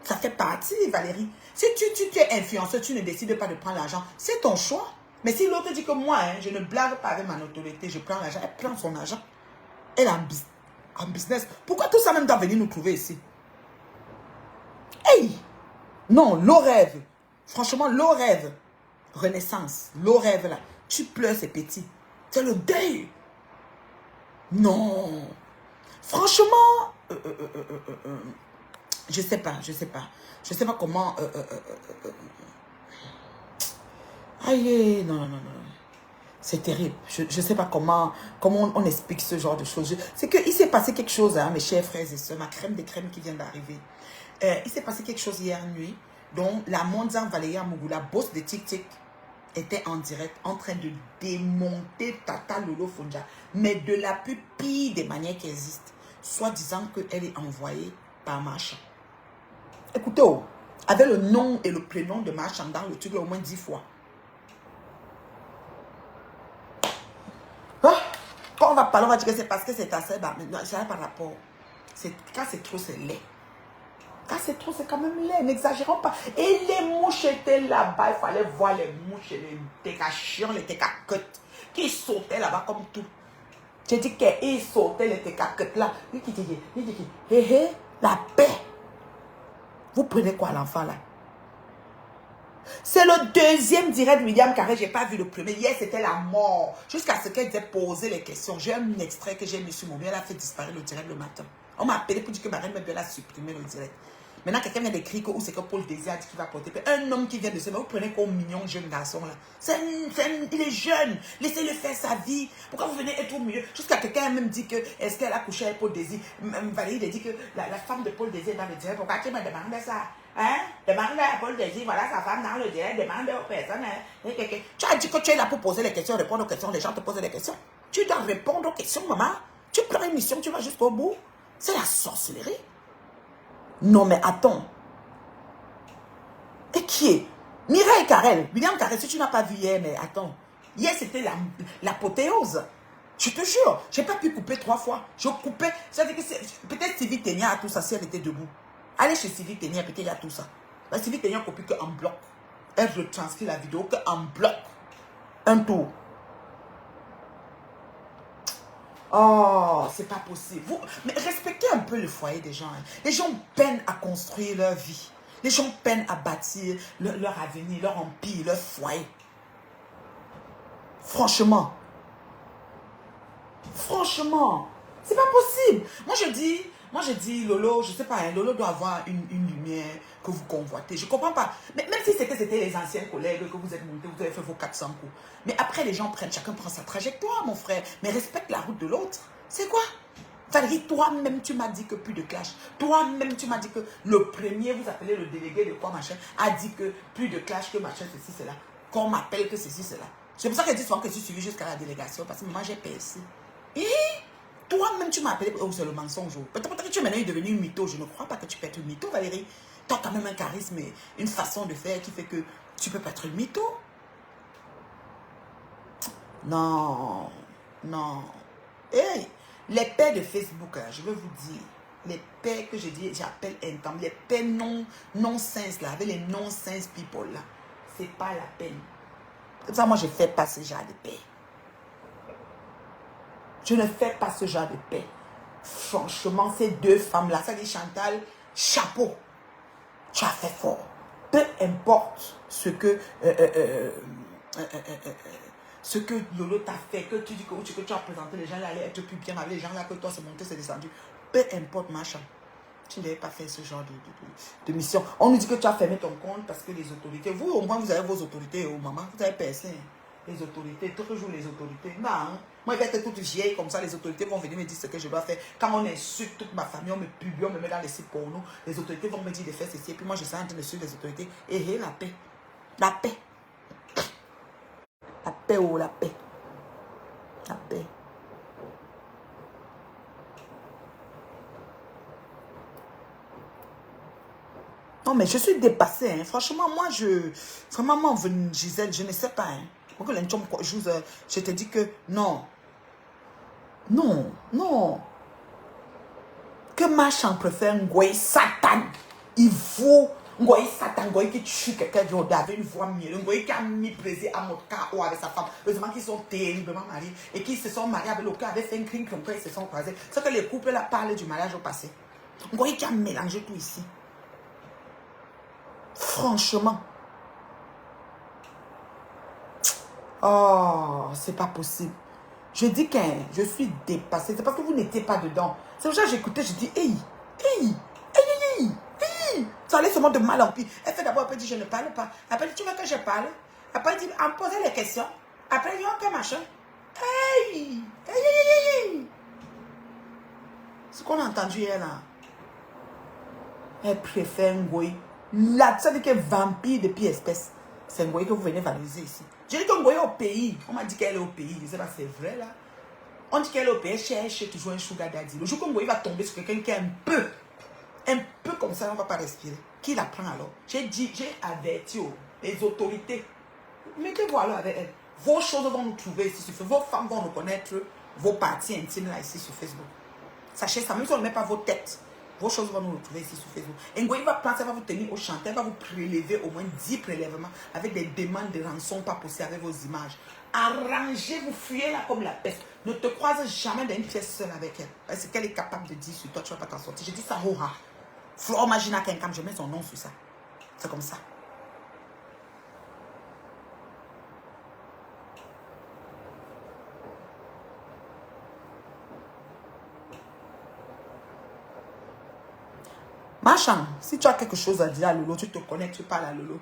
Ça fait partie, Valérie. Si tu es influenceuse, tu ne décides pas de prendre l'argent. C'est ton choix. Mais si l'autre dit que moi, je ne blague pas avec ma notoriété, je prends l'argent, elle prend son argent. Elle est en business. Pourquoi tout ça même doit venir nous trouver ici? Hey! Non, l'eau rêve. Franchement, l'eau rêve. Renaissance. L'eau rêve là. Tu pleures, c'est petit. C'est le deuil. Non. Franchement, je sais pas. Je sais pas comment. Aïe, non. C'est terrible. Je sais pas comment on explique ce genre de choses. C'est qu'il s'est passé quelque chose, hein, mes chers frères et sœurs, ma crème des crèmes qui vient d'arriver. Il s'est passé quelque chose hier nuit. Donc, la mondiale Valérie Amougou, la boss de TikTok, était en direct en train de démonter Tata Lolo Fonja, mais de la plus pire des manières qui existent, soit disant qu'elle est envoyée par Marchand. Écoutez, avec le nom et le prénom de Marchand dans le truc au moins 10 fois. Quand on va parler, on va dire que c'est parce que c'est assez bas. Mais non, ça n'a pas rapport. Quand c'est trop, c'est laid. Quand c'est trop, c'est quand même laid. N'exagérons pas. Et les mouches étaient là-bas. Il fallait voir les mouches, les técachions, les técacotes qui sautaient là-bas comme tout. J'ai dit qu'ils sautaient les técacotes là. Il dit, la paix. Vous prenez quoi l'enfant là? C'est le deuxième direct William Carré. Je n'ai pas vu le premier. Hier, c'était la mort. Jusqu'à ce qu'elle ait posé les questions. J'ai un extrait que j'ai mis sur mon bien. Elle a fait disparaître le direct le matin. On m'a appelé pour dire que Marine Mebel a supprimé le direct. Maintenant, quelqu'un vient d'écrire que c'est que Paul Désir a dit qu'il va porter. Un homme qui vient de se mettre. Vous prenez comme mignon jeune garçon là. Il est jeune. Laissez-le faire sa vie. Pourquoi vous venez être au milieu? Jusqu'à quelqu'un même dit que est-ce qu'elle a couché avec Paul Désir. Valérie a dit que la femme de Paul Désir est dans le direct. Pourquoi tu me demandes ça? Hein? Demande à Paul Désir, voilà sa femme dans le direct, demande aux personnes. Tu as dit que tu es là pour poser les questions, répondre aux questions, les gens te posent des questions. Tu dois répondre aux questions, maman. Tu prends une mission, tu vas jusqu'au bout. C'est la sorcellerie. Non, mais attends. Et qui est? Mireille Carrel. William Carrel, si tu n'as pas vu hier, mais attends. Hier, c'était l'apothéose. Je te jure, je n'ai pas pu couper 3 fois. Je coupais. C'est-à-dire que peut-être Sylvie Ténia a tout ça si elle était debout. Allez chez Sylvie Ténia, peut-être il y a tout ça. La Sylvie Ténia copie qu'en bloc. elle retranscrit la vidéo qu'en bloc. Un tour. Oh, c'est pas possible. Mais respectez un peu le foyer des gens. Hein. Les gens peinent à construire leur vie. Les gens peinent à bâtir leur avenir, leur empire, leur foyer. Franchement. Franchement. C'est pas possible. Moi, je dis, Lolo, je sais pas, hein, Lolo doit avoir une lumière que vous convoitez. Je comprends pas. Mais même si c'était les anciens collègues que vous êtes montés, vous avez fait vos 400 coups. Mais après, les gens prennent, chacun prend sa trajectoire, mon frère. Mais respecte la route de l'autre. C'est quoi? Valérie, toi-même, tu m'as dit que plus de clash. Toi-même, tu m'as dit que le premier, vous appelez le délégué de quoi, machin, a dit que plus de clash, que machin, ceci, cela. Qu'on m'appelle que ceci, cela. C'est pour ça que je dis souvent que je suis suivi jusqu'à la délégation, parce que moi, j'ai percé. Toi-même, tu m'as appelé. Oh, c'est le mensonge. Peut-être que tu es maintenant devenu une mytho. Je ne crois pas que tu peux être une mytho, Valérie. Tu as quand même un charisme et une façon de faire qui fait que tu peux pas être une mytho. Non. Non. Hey, les pères de Facebook, je veux vous dire, les pères que je dis, j'appelle intendus, les pères non-sens, là, avec les non-sens people, là, c'est pas la peine. Comme ça, moi, je ne fais pas ce genre de paix. Je ne fais pas ce genre de paix. Franchement, ces deux femmes-là, ça dit Chantal, chapeau. Tu as fait fort. Peu importe ce que Lolo t'a fait, que tu dis que tu as présenté, les gens là allaient être plus bien avec les gens là, que toi c'est monté, c'est descendu. Peu importe, machin. Tu n'avais pas fait ce genre de mission. On nous dit que tu as fermé ton compte parce que les autorités, vous au moins vous avez vos autorités, au maman, vous avez percé. Les autorités, toujours les autorités. Non, hein. Moi je vais être toute vieille comme ça, les autorités vont venir me dire ce que je dois faire. Quand on insulte toute ma famille, on me publie, on me met dans les sites porno, les autorités vont me dire de faire ceci, et puis moi je suis en train de suivre les autorités. Et la paix. La paix. La paix ou la paix. La paix. Non, mais je suis dépassée. Hein. Franchement, moi, vraiment, moi, Gisèle, je ne sais pas. Hein. Je te dis que non. Non, non. Que Machan préfère Ngoï Satan. Il faut Ngoï Satan, Ngoï qui tue quelqu'un avec une voix mieux. Ngoï qui a mis plaisir à mon KO avec sa femme. Heureusement qu'ils sont terriblement mariés et qu'ils se sont mariés avec le cas, avec un crime comme quoi ils se sont croisés. C'est que les couples là parlent du mariage au passé. Ngoï qui a mélangé tout ici. Franchement. Oh, c'est pas possible. Je dis que je suis dépassée. C'est parce que vous n'étiez pas dedans. C'est pour ça que j'écoutais, je dis, hey, hey, hey, hey, hey. Ça allait seulement de mal en pire. Elle fait d'abord, elle dit, je ne parle pas. Après, tu veux que je parle? Après, elle dit, en poser les questions. Après, il y a un machin. Hey, hey, hey, hey. Ce qu'on a entendu hier là. Elle préfère Ngoï. Là, ça dit que vampire depuis espèce. C'est Ngoï que vous venez valoriser ici. J'ai dit que Ngoï est au pays. On m'a dit qu'elle est au pays. Je ne sais pas si c'est vrai là. On dit qu'elle est au pays. Elle cherche toujours un sugar daddy. Le jour que Ngoï va tomber sur quelqu'un qui est un peu comme ça, on ne va pas respirer. Qui la prend alors? J'ai dit, j'ai averti les autorités. Mettez-vous alors avec elle. Vos choses vont nous trouver ici sur Facebook. Vos femmes vont reconnaître vos parties intimes là ici sur Facebook. Sachez ça, même si on ne met pas vos têtes. Vos choses vont nous retrouver ici sur Facebook. Ngoï va penser, elle va vous tenir au chantier, elle va vous prélever au moins 10 prélèvements avec des demandes de rançon pas possibles avec vos images. Arrangez-vous, fuyez là comme la peste. Ne te croise jamais dans une pièce seule avec elle. Parce qu'elle est capable de dire sur toi, tu ne vas pas t'en sortir. Je dis ça, oh, Flore Magina Kenkam, je mets son nom sur ça. C'est comme ça. Machin, si tu as quelque chose à dire à Lolo, tu te connais, tu parles à Lolo.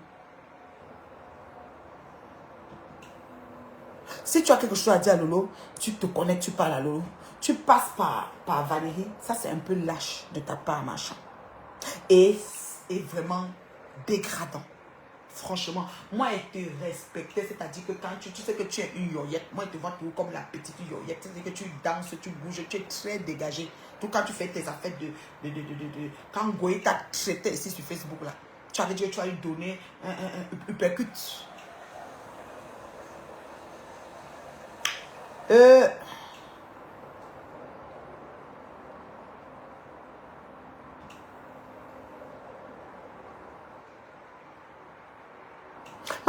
Si tu as quelque chose à dire à Lolo, tu te connais, tu parles à Lolo. Tu passes par Valérie, ça c'est un peu lâche de ta part, machin. Et vraiment dégradant. Franchement, moi, elle te respectait, c'est-à-dire que quand tu sais que tu es une yoyette, moi, elle te voit toujours comme la petite yoyette, c'est-à-dire que tu danses, tu bouges, tu es très dégagé. Tout quand tu fais tes affaires quand Goï t'a traité ici sur Facebook, là, tu avais dit que tu as lui donner un uppercut.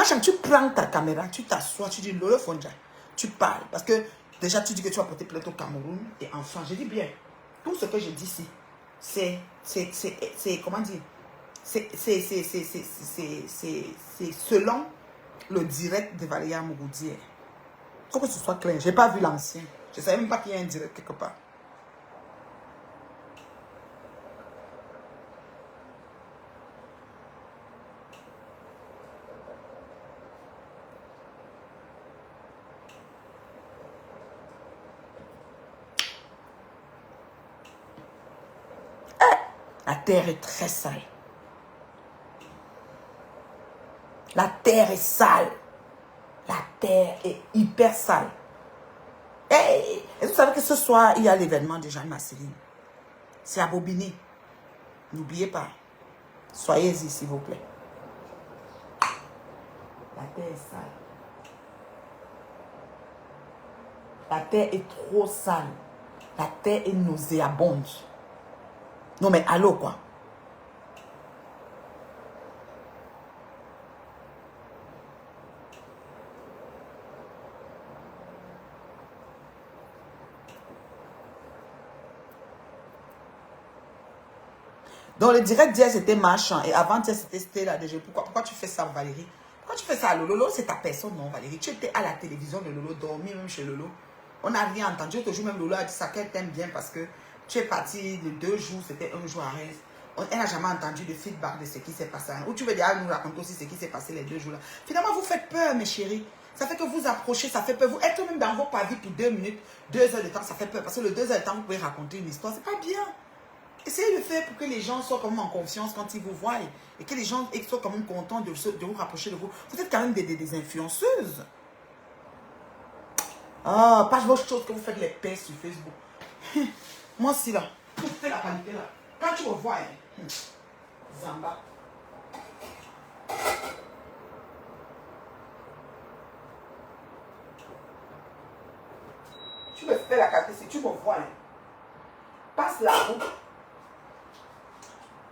Machin, tu prends ta caméra, tu t'assois, tu dis Lolo Fonja, tu parles. Parce que déjà, tu dis que tu vas porter plainte au Cameroun et en France. Je dis bien, tout ce que je dis ici, c'est comment dire, c'est selon le direct de Valérie Mouroudière. Il faut que ce soit clair. Je n'ai pas vu l'ancien. Je ne savais même pas qu'il y a un direct quelque part. La terre est très sale. La terre est sale. La terre est hyper sale. Hey, est-ce que vous savez que ce soir, il y a l'événement de Jeanne-Marceline? C'est à Bobigny. N'oubliez pas. Soyez-y, s'il vous plaît. La terre est sale. La terre est trop sale. La terre est nauséabonde. Non mais allô quoi. Donc le direct d'hier c'était Marchand et avant-hier c'était Stella DG. Pourquoi tu fais ça Valérie? Pourquoi tu fais ça à Lolo? Lolo c'est ta personne non Valérie. Tu étais à la télévision de Lolo, dormi même chez Lolo. On n'a rien entendu. Toujours même Lolo a dit ça qu'elle t'aime bien parce que tu es parti de 2 jours, c'était un jour à reste. Elle n'a jamais entendu de feedback de ce qui s'est passé. Ou tu veux déjà nous raconter aussi ce qui s'est passé les 2 jours là. Finalement vous faites peur mes chéris. Ça fait que vous approchez, ça fait peur. Vous êtes même dans vos pavis pour 2 minutes, 2 heures de temps, ça fait peur. Parce que le 2 heures de temps, vous pouvez raconter une histoire. C'est pas bien. Essayez de faire pour que les gens soient quand même en confiance quand ils vous voient. Et que les gens soient quand même contents de vous rapprocher de vous. Vous êtes quand même des influenceuses. Ah, pas vos choses que vous faites les paix sur Facebook. Moi aussi là, vous faites la qualité là. Quand tu me vois, Zamba. Tu me fais la qualité si tu me vois. Passe la route.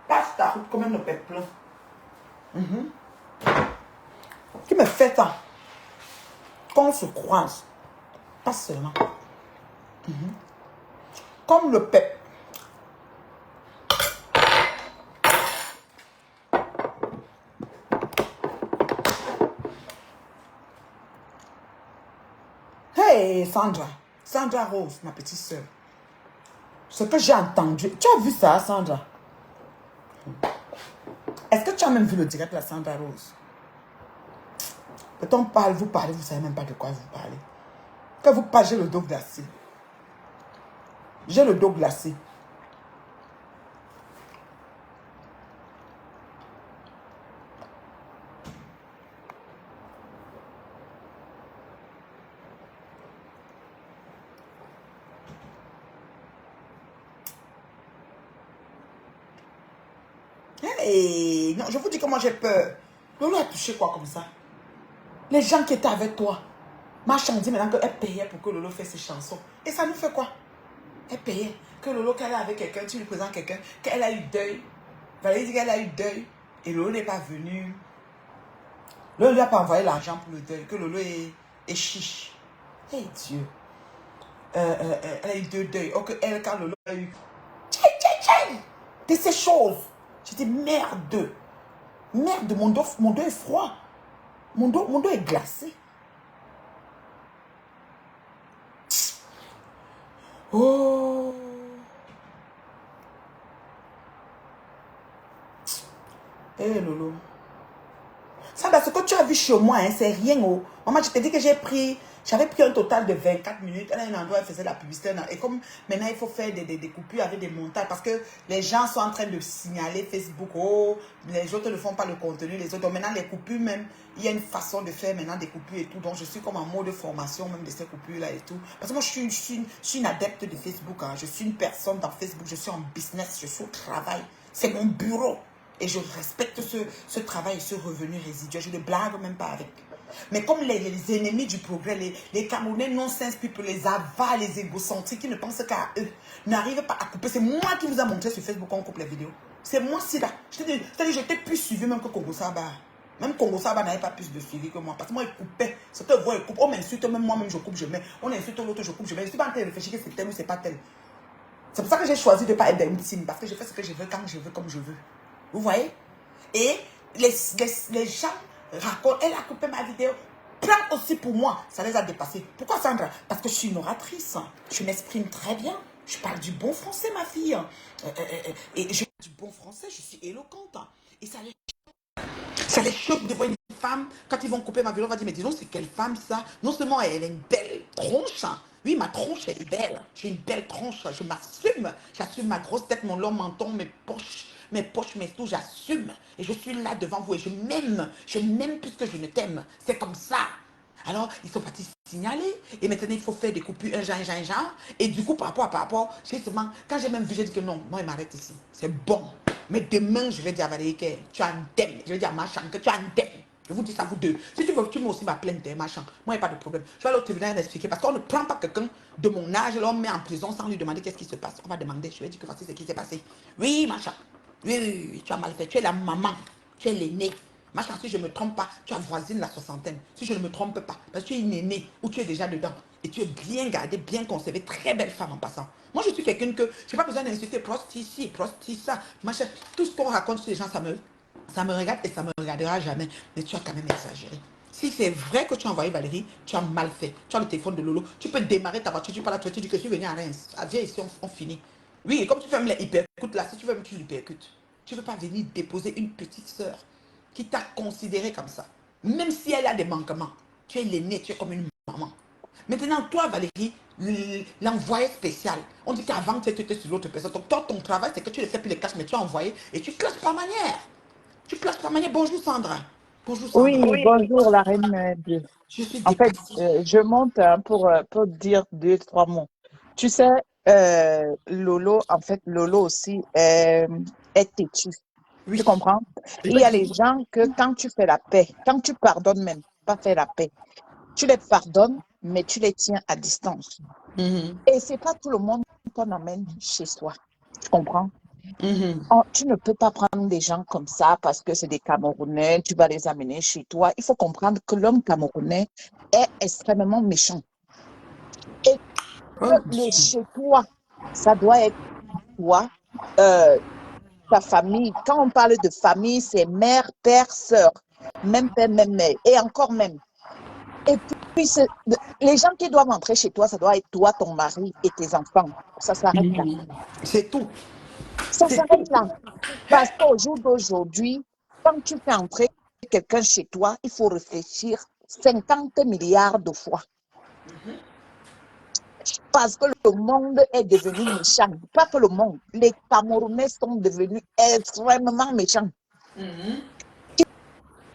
Passe ta route comme un peuple plein. Qui me fait ça? Qu'on se croise. Pas seulement. Comme le peuple. Hey Sandra. Sandra Rose, ma petite soeur. Ce que j'ai entendu. Tu as vu ça, Sandra? Est-ce que tu as même vu le direct de la Sandra Rose? Quand on parle, vous parlez, vous ne savez même pas de quoi vous parlez. Quand vous parlez, j'ai le dos glacé. J'ai le dos glacé. Hey, non, je vous dis comment j'ai peur. Lolo a touché quoi comme ça? Les gens qui étaient avec toi. Marchand dit maintenant qu'elle payait pour que Lolo fasse ses chansons. Et ça nous fait quoi? Elle payait. Que Lolo, qu'elle est avec quelqu'un, tu lui présentes quelqu'un, qu'elle a eu deuil. Valérie dit qu'elle a eu deuil. Et Lolo n'est pas venu. Lolo ne lui a pas envoyé l'argent pour le deuil. Que Lolo est chiche. Hey Dieu. Elle a eu 2 deuils. Oh, que elle, quand Lolo a eu. De ces choses. J'ai dit merde. Merde, mon dos est froid. Mon dos est glacé. Oh. Eh Lolo. Ça, ce que tu as vu chez moi, hein, c'est rien. Oh. Maman, je t'ai dit que j'avais pris un total de 24 minutes. Elle a un endroit, elle faisait la publicité. Et comme maintenant, il faut faire des coupures avec des montages. Parce que les gens sont en train de signaler Facebook. Oh, les autres ne font pas le contenu. Les autres. Donc maintenant, les coupures même, il y a une façon de faire maintenant des coupures et tout. Donc je suis comme en mode de formation même de ces coupures-là et tout. Parce que moi, je suis une adepte de Facebook. Hein. Je suis une personne dans Facebook. Je suis en business. Je suis au travail. C'est mon bureau. Et je respecte ce travail et ce revenu résiduel. Je ne blague même pas avec. Mais comme les ennemis du progrès, les Camerounais nonsense people, les avares, les égocentriques qui ne pensent qu'à eux, n'arrivent pas à couper. C'est moi qui vous a montré sur Facebook qu'on coupe les vidéos. C'est moi, si là. Je t'ai plus suivi même que Congo Saba. Même Congo Saba n'avait pas plus de suivi que moi. Parce que moi, il coupait. C'était voix, il coupe. On m'insulte, même moi-même, je coupe, je mets. On insulte l'autre, je coupe, je mets. Je ne suis pas en train de réfléchir que c'est tel ou c'est pas tel. C'est pour ça que j'ai choisi de ne pas être intime. Parce que je fais ce que je veux, quand je veux, comme je veux. Vous voyez? Et les gens racontent, elle a coupé ma vidéo. Prends aussi pour moi, ça les a dépassés. Pourquoi Sandra? Parce que je suis une oratrice. Je m'exprime très bien. Je parle du bon français, ma fille. Et je parle du bon français, je suis éloquente. Et ça les choque de voir une femme, quand ils vont couper ma vidéo, on va dire, mais dis donc, c'est quelle femme ça? Non seulement elle a une belle tronche, oui, ma tronche, elle est belle. J'ai une belle tronche, je m'assume. J'assume ma grosse tête, mon long menton, mes poches, mes sous, j'assume. Et je suis là devant vous et je m'aime plus que je ne t'aime. C'est comme ça. Alors, ils sont partis signaler. Et maintenant, il faut faire des coupures, un genre. Et du coup, par rapport, justement, quand j'ai même vu, j'ai dit que non, moi, il m'arrête ici. C'est bon. Mais demain, je vais dire à Valérie que tu as un thème. Je vais dire à Machan que tu as un thème. Je vous dis ça, vous deux. Si tu veux, tu m'as aussi ma plainte, Machan. Moi, il n'y a pas de problème. Je vais aller au tribunal expliquer. Parce qu'on ne prend pas quelqu'un de mon âge, l'on met en prison sans lui demander qu'est-ce qui se passe. On va demander. Je vais dire que voici ce qui s'est passé. Oui, Machan. Oui, tu as mal fait. Tu es la maman. Tu es l'aînée. Machin, si je ne me trompe pas, tu avoisines la soixantaine. Si je ne me trompe pas, parce que tu es une aînée ou tu es déjà dedans. Et tu es bien gardée, bien conservée, très belle femme en passant. Moi, je suis quelqu'un que je n'ai pas besoin d'insulter prost ici, prost ça. Machin. Tout ce qu'on raconte sur les gens, ça me regarde et ça ne me regardera jamais. Mais tu as quand même exagéré. Si c'est vrai que tu as envoyé Valérie, tu as mal fait. Tu as le téléphone de Lolo. Tu peux démarrer ta voiture, tu parles à toi, tu dis que tu es venu à Reims. Ah, viens ici, on finit. Oui, et comme tu fais même les hypercutes là, si tu veux, tu l'hypercutes. Tu ne veux pas venir déposer une petite sœur qui t'a considéré comme ça. Même si elle a des manquements. Tu es l'aînée, tu es comme une maman. Maintenant, toi, Valérie, l'envoyé spécial. On dit qu'avant, tu étais sur l'autre personne. Donc, toi, ton travail, c'est que tu ne fais plus les caches, mais tu as envoyé et tu classes par manière. Tu classes par manière. Bonjour, Sandra. Bonjour, Sandra. Oui, Oui, bonjour la reine Dieu. je suis En fait, dépassée. je monte pour dire deux, trois mots. Tu sais, Lolo, en fait, Lolo aussi est têtu. Oui. Tu comprends? Je Il peux y a dire. les gens que quand tu fais la paix, quand tu pardonnes même, pas faire la paix, tu les pardonnes, mais tu les tiens à distance. Mhm, Et c'est pas tout le monde qu'on amène chez soi. Tu comprends? mhm. Oh, tu ne peux pas prendre des gens comme ça parce que c'est des Camerounais, tu vas les amener chez toi. Il faut comprendre que l'homme camerounais est extrêmement méchant. Et que Oh, le Dieu. chez toi, ça doit être toi, euh, ta famille. Quand on parle de famille, c'est mère, père, sœur, même père, même mère, et encore même. Et puis, les gens qui doivent entrer chez toi, ça doit être toi, ton mari et tes enfants. Ça s'arrête là. Mhm. C'est tout. Ça C'est s'arrête tout. là. Parce qu'au jour d'aujourd'hui, quand tu fais entrer quelqu'un chez toi, il faut réfléchir 50 milliards de fois. Parce que le monde est devenu méchant. Pas que le monde, les Camerounais sont devenus extrêmement méchants. Mhm,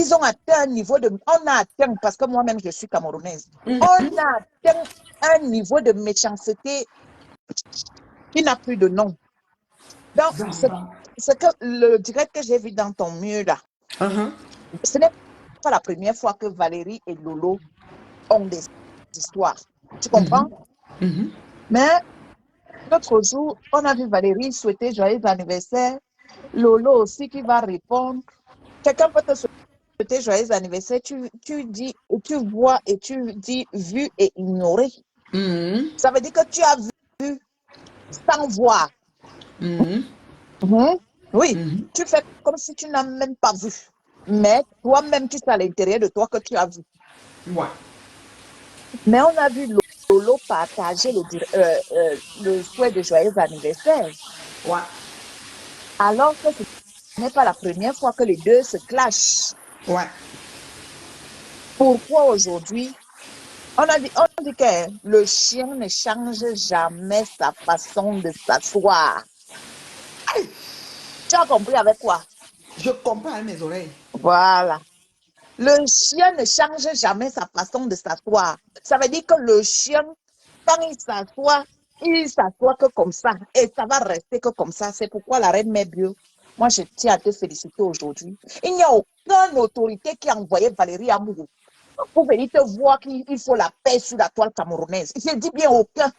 Ils ont atteint un niveau de... On a atteint, parce que moi-même je suis camerounaise, on mhm. a atteint un niveau de méchanceté qui n'a plus de nom. Donc, ce que le direct que j'ai vu dans ton mur là, Mhm, ce n'est pas la première fois que Valérie et Lolo ont des histoires. Tu comprends? mhm, mhm. Mais l'autre jour, on a vu Valérie souhaiter joyeux anniversaire. Lolo aussi qui va répondre. Quelqu'un peut te souhaiter joyeux anniversaire. Tu dis, tu vois et tu dis vu et ignoré. Mhm, Ça veut dire que tu as vu sans voir. mhm, Mhm. Oui, mhm. tu fais comme si tu n'as même pas vu. Mais toi-même, tu sais à l'intérieur de toi que tu as vu. Ouais. Mais on a vu Lolo partager le souhait de joyeux anniversaire. Ouais. Alors que ce n'est pas la première fois que les deux se clashent. Ouais. Pourquoi aujourd'hui? On dit que le chien ne change jamais sa façon de s'asseoir. Aïe, Tu as compris avec quoi? je comprends à mes oreilles. Voilà. Le chien ne change jamais sa façon de s'asseoir. Ça veut dire que le chien, quand il s'assoit que comme ça. Et ça va rester que comme ça. C'est pourquoi la reine Mère-Bio, moi, je tiens à te féliciter aujourd'hui. Il n'y a aucune autorité qui a envoyé Valérie Amourou pour venir te voir qu'il faut la paix sur la toile camerounaise. Je dis bien aucun.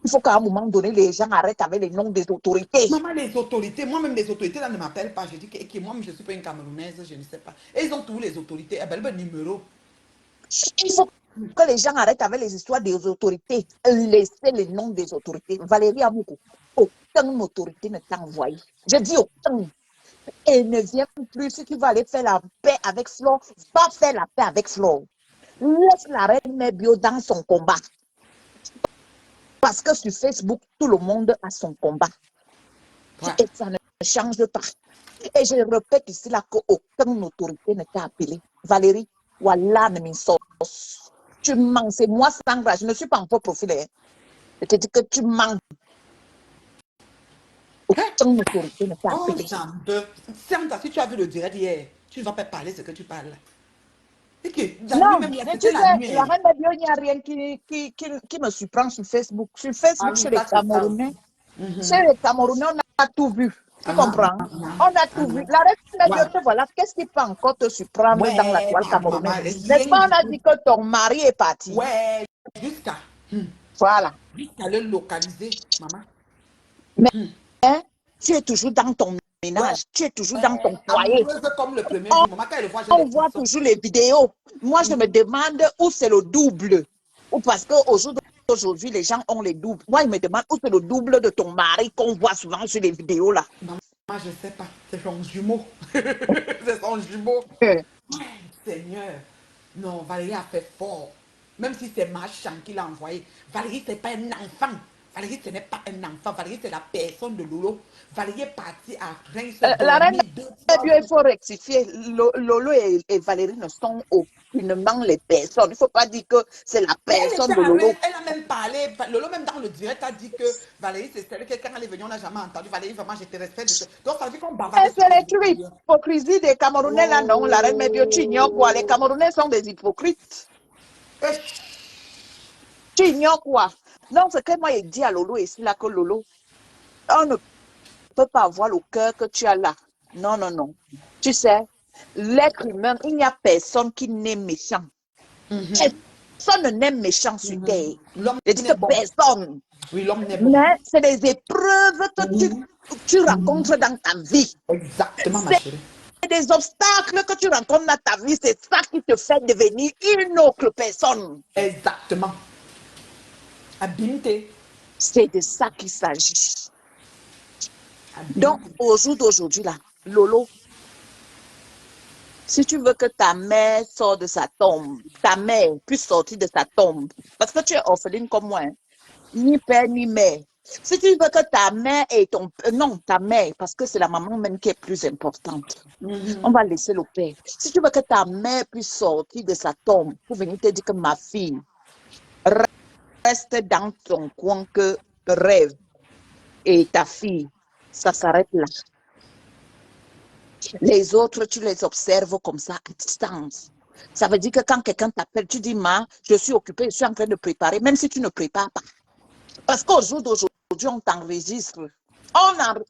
Il faut qu'à un moment donné, les gens arrêtent avec les noms des autorités. Maman, les autorités, moi-même les autorités là ne m'appellent pas. Je dis que moi, je ne suis pas une Camerounaise, je ne sais pas. Et ils ont tous les autorités. Eh ben, le numéro. Il faut que les gens arrêtent avec les histoires des autorités. Laissez les noms des autorités. Valérie Amoukou, aucune autorité ne t'a envoyé. Je dis aucun. Et ne viens plus. Si tu vas aller faire la paix avec Flo, va faire la paix avec Flo. Laisse la reine Mébio dans son combat. Parce que sur Facebook, tout le monde a son combat. Ouais. Et ça ne change pas. Et je répète ici là qu'aucune autorité ne t'a appelé. Valérie, voilà, ne sauce. Tu mens, c'est moi Sandra, je ne suis pas encore profilé. Je te dis que tu mens. Aucune autorité ne t'a Oh, appelé. Sandra, si tu as vu le direct hier, tu ne vas pas parler ce que tu parles. Et que la nuit Non, même, mais tu c'était la sais, nuit. la reine de Dieu, il n'y a rien qui me surprend sur Facebook. Sur Ah Facebook, oui, chez les ça c'est ça Camerounais, aussi. chez les Camerounais, on a tout vu. Tu comprends? On a tout vu. Ah, La reine de ouais. Dieu, te voilà, qu'est-ce qui peut encore te surprendre dans la Ouais, toile maman, camerounaise? N'est-ce rien pas, du on a tout. dit que ton mari est parti. Ouais, jusqu'à Voilà. jusqu'à le localiser, maman. Mais hein, tu es toujours dans ton Ouais, ménage, tu es toujours dans ton foyer. amoureuse comme le premier On, jour. Maman, quand elle le voit, j'ai des on voit frissons. toujours les vidéos. Moi, je me demande où c'est le double. Ou parce qu'aujourd'hui, les gens ont les doubles. Moi, je me demande où c'est le double de ton mari qu'on voit souvent sur les vidéos là. Maman, je ne sais pas. C'est son jumeau. C'est son jumeau. Euh, Ouais, Seigneur. Non, Valérie a fait fort. Même si c'est Marchand qui l'a envoyé. Valérie, ce n'est pas un enfant. Valérie, ce n'est pas un enfant. Valérie, c'est la personne de Lolo. Valérie est partie à Reims La reine dormir deux, de trois Dieu, il jours. faut rectifier. Lolo et Valérie ne sont aucunement les personnes. Il ne faut pas dire que c'est la Mais elle était personne de à Lolo. Reims, elle a même parlé. Lolo, même dans le direct, a dit que Valérie, c'est celle que quand elle est venue, on n'a jamais entendu. Valérie, vraiment, je te respecte. Donc, ça veut dire qu'on Et bavardait c'est tout à l'hypocrisie des Camerounais là, non. La reine Mébio, tu ignores quoi? Les Oh. Camerounais sont des hypocrites. Eh, Tu ignores quoi? Non, c'est que moi, il dit à Lolo ici là que Lolo, on ne peut pas avoir le cœur que tu as là. Non, non, non. Tu sais, l'être humain, il n'y a personne qui n'est méchant. Personne n'est méchant sur terre. L'homme Je dis que n'est bon. personne. Oui, l'homme n'est bon. Mais c'est des épreuves que tu rencontres dans ta vie. Exactement, ma C'est chérie. des obstacles que tu rencontres dans ta vie. C'est ça qui te fait devenir une autre personne. Exactement. Abimté. C'est de ça qu'il s'agit. Donc, Abimté. au jour d'aujourd'hui, là, Lolo, si tu veux que ta mère sorte de sa tombe, ta mère puisse sortir de sa tombe, parce que tu es orpheline comme moi, hein, ni père ni mère. Si tu veux que ta mère et ton... non, ta mère, parce que c'est la maman même qui est plus importante. On va laisser le père. Si tu veux que ta mère puisse sortir de sa tombe pour venir te dire que ma fille, reste dans ton coin que rêve et ta fille, ça s'arrête là. Les autres, tu les observes comme ça à distance. Ça veut dire que quand quelqu'un t'appelle, tu dis, ma, je suis occupée, je suis en train de préparer, même si tu ne prépares pas. Parce qu'au jour d'aujourd'hui, on t'enregistre.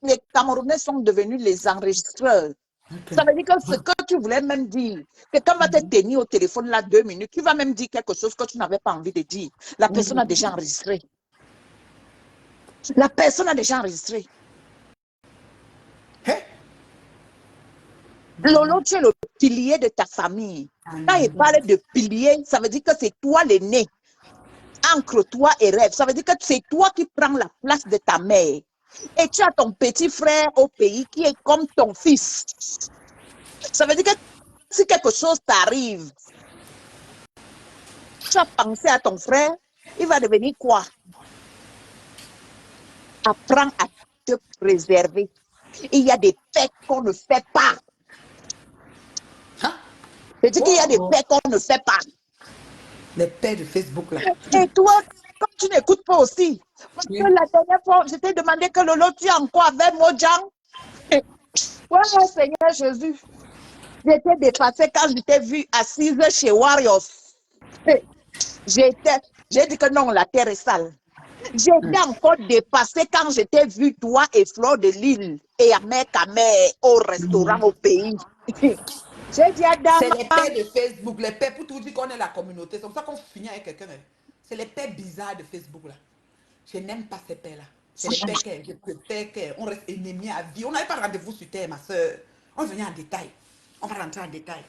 Les Camerounais sont devenus les enregistreurs. Okay. Ça veut dire que ce que tu voulais même dire, quelqu'un va te tenir au téléphone là 2 minutes, tu vas même dire quelque chose que tu n'avais pas envie de dire. La personne a déjà enregistré. La personne a déjà enregistré. Hey. Lolo, tu es le pilier de ta famille. Quand il parle de pilier, ça veut dire que c'est toi l'aîné. Entre toi et rêve. Ça veut dire que c'est toi qui prends la place de ta mère. Et tu as ton petit frère au pays qui est comme ton fils. Ça veut dire que si quelque chose t'arrive, tu as pensé à ton frère, il va devenir quoi? Apprends à te préserver. Il y a des faits qu'on ne fait pas. Hein? Je dis qu'il y a des faits qu'on ne fait pas. Les pères de Facebook là. Et toi, comme tu n'écoutes pas aussi, parce que la dernière fois, je t'ai demandé que Lolo, tu es encore avec Mojang. Ouais, Seigneur Jésus. J'étais dépassée quand je t'ai vu assise chez Warriors. J'ai dit que non, la terre est sale. J'étais encore dépassée quand je t'ai vu, toi et Fleur de Lille, et Ahmed Kamer au restaurant au pays. J'ai dit à C'est Dama, les pères de Facebook, les pères pour tout dire qu'on est la communauté. C'est comme ça qu'on finit avec quelqu'un. C'est les pères bizarres de Facebook là. Je n'aime pas ces pères-là. C'est les pères que je préfère qu'on reste ennemis à vie. On n'avait pas rendez-vous sur terre, ma soeur. On venait en détail. On va rentrer en détail.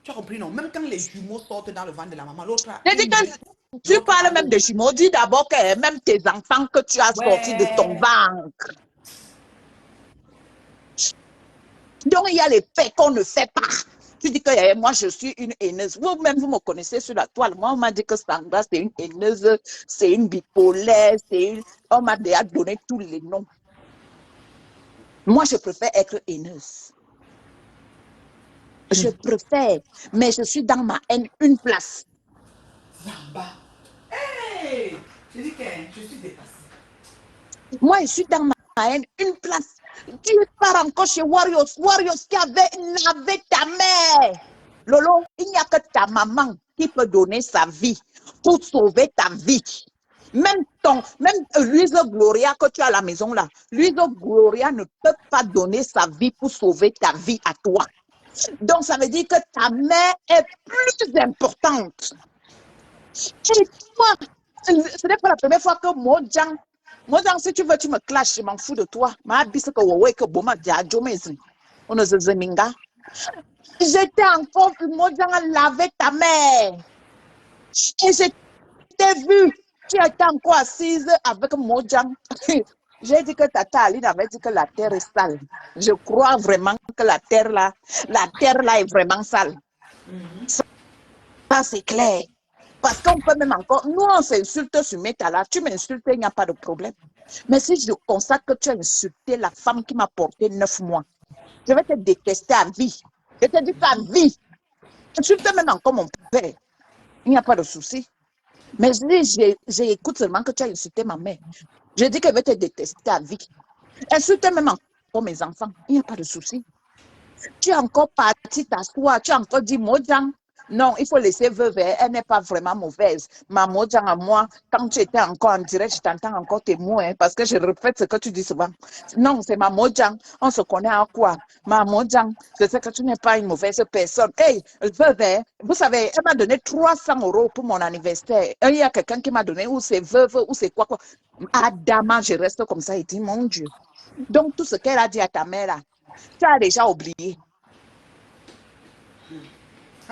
Tu as compris, non? Même quand les jumeaux sortent dans le ventre de la maman, l'autre a Je dis une vie, que tu l'autre a parles même l'autre. de jumeaux. Dis d'abord que même tes enfants que tu as sortis de ton Ouais. ventre. Donc, il y a les faits qu'on ne fait pas. Tu dis que moi, je suis une haineuse. Vous-même, vous me connaissez sur la toile. Moi, on m'a dit que Sandra, c'est une haineuse, c'est une bipolaire, on m'a déjà donné tous les noms. Moi, je préfère être haineuse. Je préfère, mais je suis dans ma haine une place. Zamba. Hey! Je dis que je suis dépassée. Moi, je suis dans ma haine une place. Tu pars encore chez Warriors. Warriors qui avait lavé ta mère. Lolo, il n'y a que ta maman qui peut donner sa vie pour sauver ta vie. Même Louise Gloria que tu as à la maison là, Louise Gloria ne peut pas donner sa vie pour sauver ta vie à toi. Donc, ça veut dire que ta mère est plus importante. Et toi, ce n'est pas la première fois que Mojang, si tu veux, tu me clashes, je m'en fous de toi. J'étais encore, Mojang a lavé ta mère. Et je t'ai vu, tu étais encore assise avec Mojang. J'ai dit que Tata Aline avait dit que la terre est sale. Je crois vraiment que la terre là est vraiment sale. Ça, c'est clair. Parce qu'on peut même encore, nous on s'insulte sur Métala, tu m'insultes, il n'y a pas de problème. Mais si je constate que tu as insulté la femme qui m'a porté 9 mois, je vais te détester à vie. Je te dis à vie. Insulte même encore mon père. Il n'y a pas de souci. Mais j'écoute seulement que tu as insulté ma mère. Je dis qu'elle va te détester à vie. Insulte même encore mes enfants. Il n'y a pas de souci. Tu es encore parti t'asseoir, tu as encore dit Mojang. Non, il faut laisser veuve, elle n'est pas vraiment mauvaise. Ma Mojang à moi, quand tu étais encore en direct, je t'entends encore tes mots, parce que je répète ce que tu dis souvent. Non, c'est ma Mojang, on se connaît en quoi? Ma Mojang, je sais que tu n'es pas une mauvaise personne. Hey, veuve, vous savez, elle m'a donné 300 € pour mon anniversaire. Il y a quelqu'un qui m'a donné, ou c'est veuve, ou c'est quoi. Adama, je reste comme ça et dis, mon Dieu. Donc, tout ce qu'elle a dit à ta mère, là, tu as déjà oublié.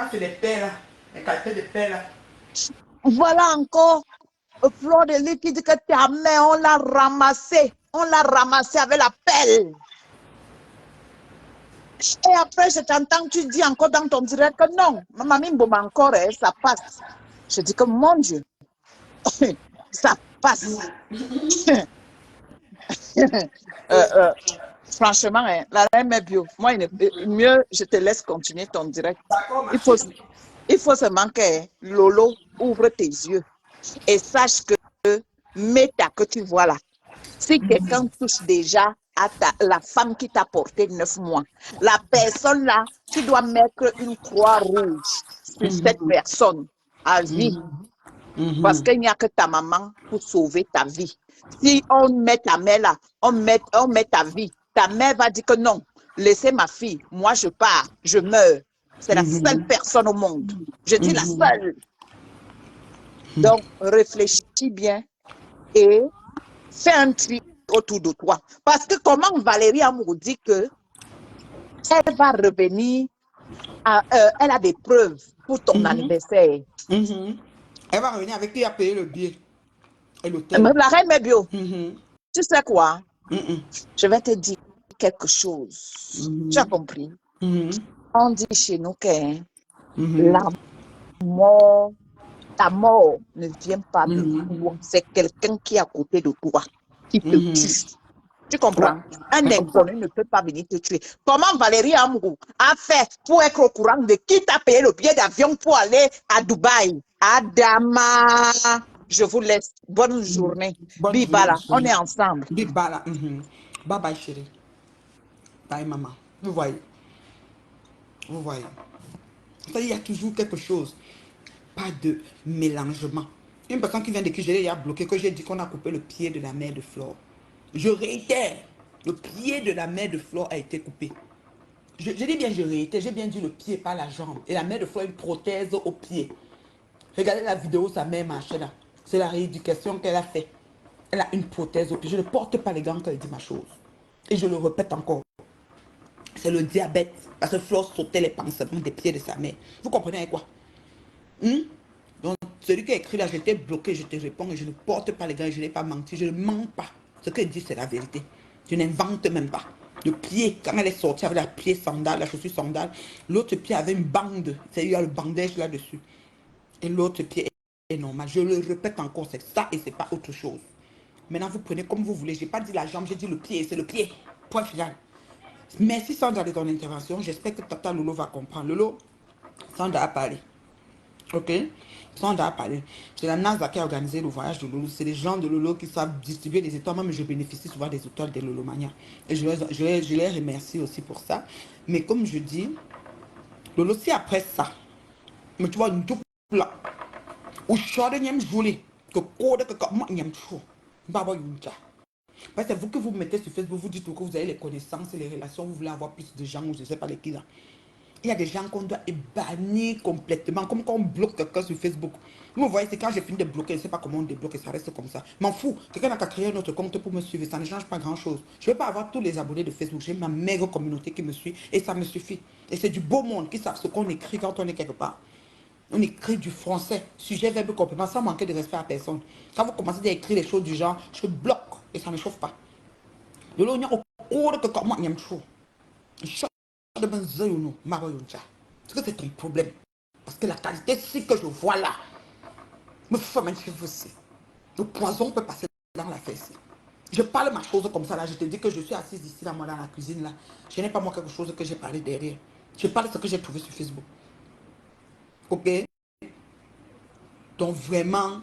Ah, c'est les pères là, les qualités de pères là. Voilà encore Fleur de Lys qui dit que ta mère, on l'a ramassée. On l'a ramassée avec la pelle. Et après, je t'entends, tu dis encore dans ton direct que non, ma mamie Mboma encore, ça passe. Je dis que mon Dieu, ça passe. Franchement, la reine est bio. Moi, mieux, je te laisse continuer ton direct. Il faut seulement que Lolo ouvre tes yeux et sache que Méta que tu vois là, si quelqu'un touche déjà à la femme qui t'a porté 9 mois, la personne là, tu dois mettre une croix rouge sur cette personne à vie. Parce qu'il n'y a que ta maman pour sauver ta vie. Si on met ta mère là, on met ta vie, ta mère va dire que non, laissez ma fille, moi je pars, je meurs. C'est la seule personne au monde. Je dis la seule. Donc, réfléchis bien et fais un tri autour de toi. Parce que comment Valérie Amour dit que elle va revenir, elle a des preuves pour ton anniversaire. Elle va revenir avec qui a payé le billet et l'hôtel. La reine Mébio, tu sais quoi? Je vais te dire quelque chose. Tu as compris? On dit chez nous que ta mort ne vient pas de toi. C'est quelqu'un qui est à côté de toi qui te tue. Tu comprends? Un inconnu ne peut pas venir te tuer. Comment Valérie Amrou a fait pour être au courant de qui t'a payé le billet d'avion pour aller à Dubaï? Adama, je vous laisse. Bonne journée. Bibala, on est ensemble. Bibala. Bye bye chérie. Bye maman. Vous voyez. Vous voyez. Il y a toujours quelque chose. Pas de mélangement. Une personne qui vient de qui je l'ai bloqué, que j'ai dit qu'on a coupé le pied de la mère de Flore. Je réitère, le pied de la mère de Flore a été coupé. Je dis bien je réitère, j'ai bien dit le pied, pas la jambe. Et la mère de Flore a une prothèse au pied. Regardez la vidéo, sa mère marchait là. C'est la rééducation qu'elle a fait. Elle a une prothèse au pied. Je ne porte pas les gants quand elle dit ma chose. Et je le répète encore. C'est le diabète. Parce que Flore sautait les pansements des pieds de sa mère. Vous comprenez quoi? Donc, celui qui a écrit là, j'étais bloqué, je te réponds et je ne porte pas les gants, je n'ai pas menti, je ne mens pas. Ce qu'elle dit, c'est la vérité. Je n'invente même pas. Le pied, quand elle est sortie avec la pied sandale, la chaussure sandale, l'autre pied avait une bande. Il y a le bandage là-dessus. Et l'autre pied est normal. Je le répète encore, c'est ça et c'est pas autre chose. Maintenant, vous prenez comme vous voulez. Je n'ai pas dit la jambe, j'ai dit le pied, c'est le pied. Point final. Merci Sandra de ton intervention. J'espère que Tata Lolo va comprendre. Lolo, Sandra a parlé. Ok? Sandra a parlé. C'est la NASA qui a organisé le voyage de Lolo. C'est les gens de Lolo qui savent distribuer les étoiles. Même je bénéficie souvent des étoiles de Lolo Mania. Et je les remercie aussi pour ça. Mais comme je dis, Lolo, si après ça, mais tu vois, une double là, ou chode nyem jolie, que code que comme nyem chou, baba yunja. Parce que c'est vous que vous mettez sur Facebook, vous dites que vous avez les connaissances et les relations, vous voulez avoir plus de gens, ou je ne sais pas les qui là. Il y a des gens qu'on doit bannir complètement, comme quand on bloque quelqu'un sur Facebook. Vous voyez, c'est quand j'ai fini de bloquer, je ne sais pas comment on débloque et ça reste comme ça. M'en fous, quelqu'un n'a qu'à créer un autre compte pour me suivre, ça ne change pas grand-chose. Je ne vais pas avoir tous les abonnés de Facebook, j'ai ma méga communauté qui me suit et ça me suffit. Et c'est du beau monde qui savent ce qu'on écrit quand on est quelque part. On écrit du français, sujet, verbe, complément, sans manquer de respect à personne. Quand vous commencez à écrire les choses du genre, je bloque et ça ne chauffe pas. De l'eau, il y a au que comment il y a trop. C'est que c'est ton problème. Parce que la qualité, c'est que je vois là. Me fait un cheveu aussi. Le poison peut passer dans la fesse. Je parle ma chose comme ça là. Je te dis que je suis assise ici là, moi dans la cuisine là. Je n'ai pas moi quelque chose que j'ai parlé derrière. Je parle de ce que j'ai trouvé sur Facebook. Ok? Donc vraiment,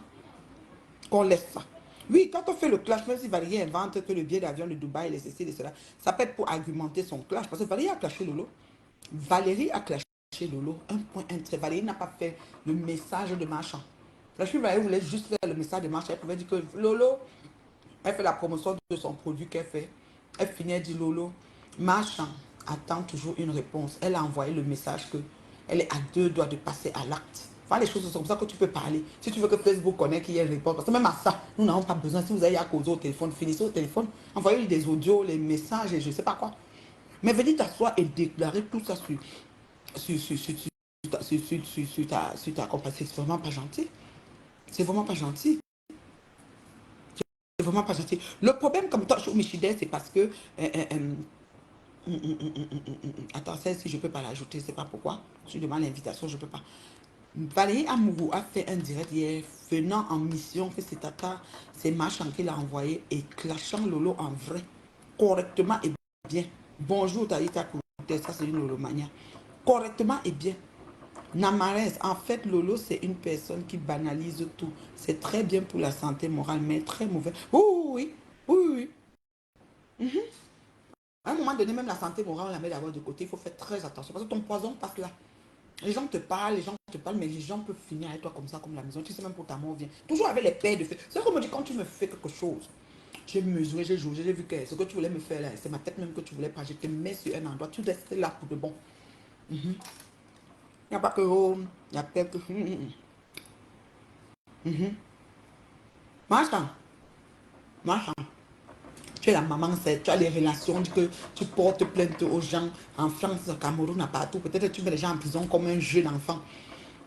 qu'on laisse ça. Oui, quand on fait le clash, même si Valérie invente que le billet d'avion de Dubaï, les ceci, et cela, ça peut être pour argumenter son clash. Parce que Valérie a clashé Lolo. Valérie a clashé Lolo. Un point, un trait. Valérie n'a pas fait le message de marchand. La fille Valérie voulait juste faire le message de marchand. Elle pouvait dire que Lolo, elle fait la promotion de son produit qu'elle fait. Elle finit, elle dit Lolo, marchand attend toujours une réponse. Elle a envoyé le message que elle est à 2 doigts de passer à l'acte. Enfin, les choses sont comme ça que tu peux parler. Si tu veux que Facebook connaisse qu'il y ait une réponse, parce que même à ça, nous n'avons pas besoin. Si vous avez à causer au téléphone, finissez au téléphone, envoyez des audios, les messages et je ne sais pas quoi. Mais venez t'asseoir et déclarer tout ça sur ta compagnie. C'est vraiment pas gentil. C'est vraiment pas gentil. C'est vraiment pas gentil. Le problème, comme toi, Michidel, c'est parce que. Attends, celle si je ne peux pas l'ajouter, je ne sais pas pourquoi. Je demande l'invitation, je ne peux pas. Valérie Amourou a fait un direct hier, venant en mission, que c'est Tata, c'est Machan qui l'a envoyé et clashant Lolo en vrai, correctement et bien. Bonjour Talita Koute, ça c'est une Lolomania. Correctement et bien. Namarès, en fait, Lolo, c'est une personne qui banalise tout. C'est très bien pour la santé morale, mais très mauvais. Oui, oui, oui, oui. Oui. À un moment donné, même la santé morale, on la met d'abord de côté. Il faut faire très attention parce que ton poison passe là. Les gens te parlent, mais les gens peuvent finir avec toi comme ça, comme la maison. Tu sais même pour ta mort vient. Toujours avec les pères de feu. C'est comme on dit, quand tu me fais quelque chose, j'ai mesuré, j'ai jugé, j'ai vu que ce que tu voulais me faire là, c'est ma tête même que tu voulais pas. Je te mets sur un endroit, tu restes là pour de bon. Il n'y a pas que oh, il y a quelques. Machin, machin. Tu es la maman, tu as des relations que tu portes plainte aux gens en France, au Cameroun, partout. Peut-être que tu mets les gens en prison comme un jeune enfant.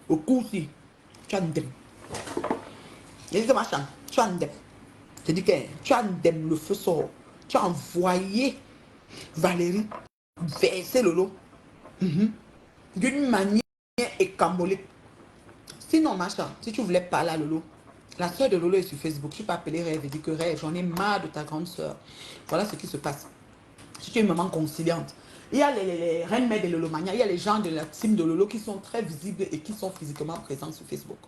Au coup, si tu as une dème. Il dit que machin, tu as une dème. Je dis que tu as une dème, le feu sort. Tu as envoyé Valérie verser le lot d'une manière écambolique. Sinon, machin, si tu voulais parler à Lolo, la soeur de Lolo est sur Facebook. Tu peux appeler Rêve et dire que Rêve, j'en ai marre de ta grande soeur. Voilà ce qui se passe. Si tu es une maman conciliante, il y a les reines mères de Lolomania, il y a les gens de la team de Lolo qui sont très visibles et qui sont physiquement présents sur Facebook.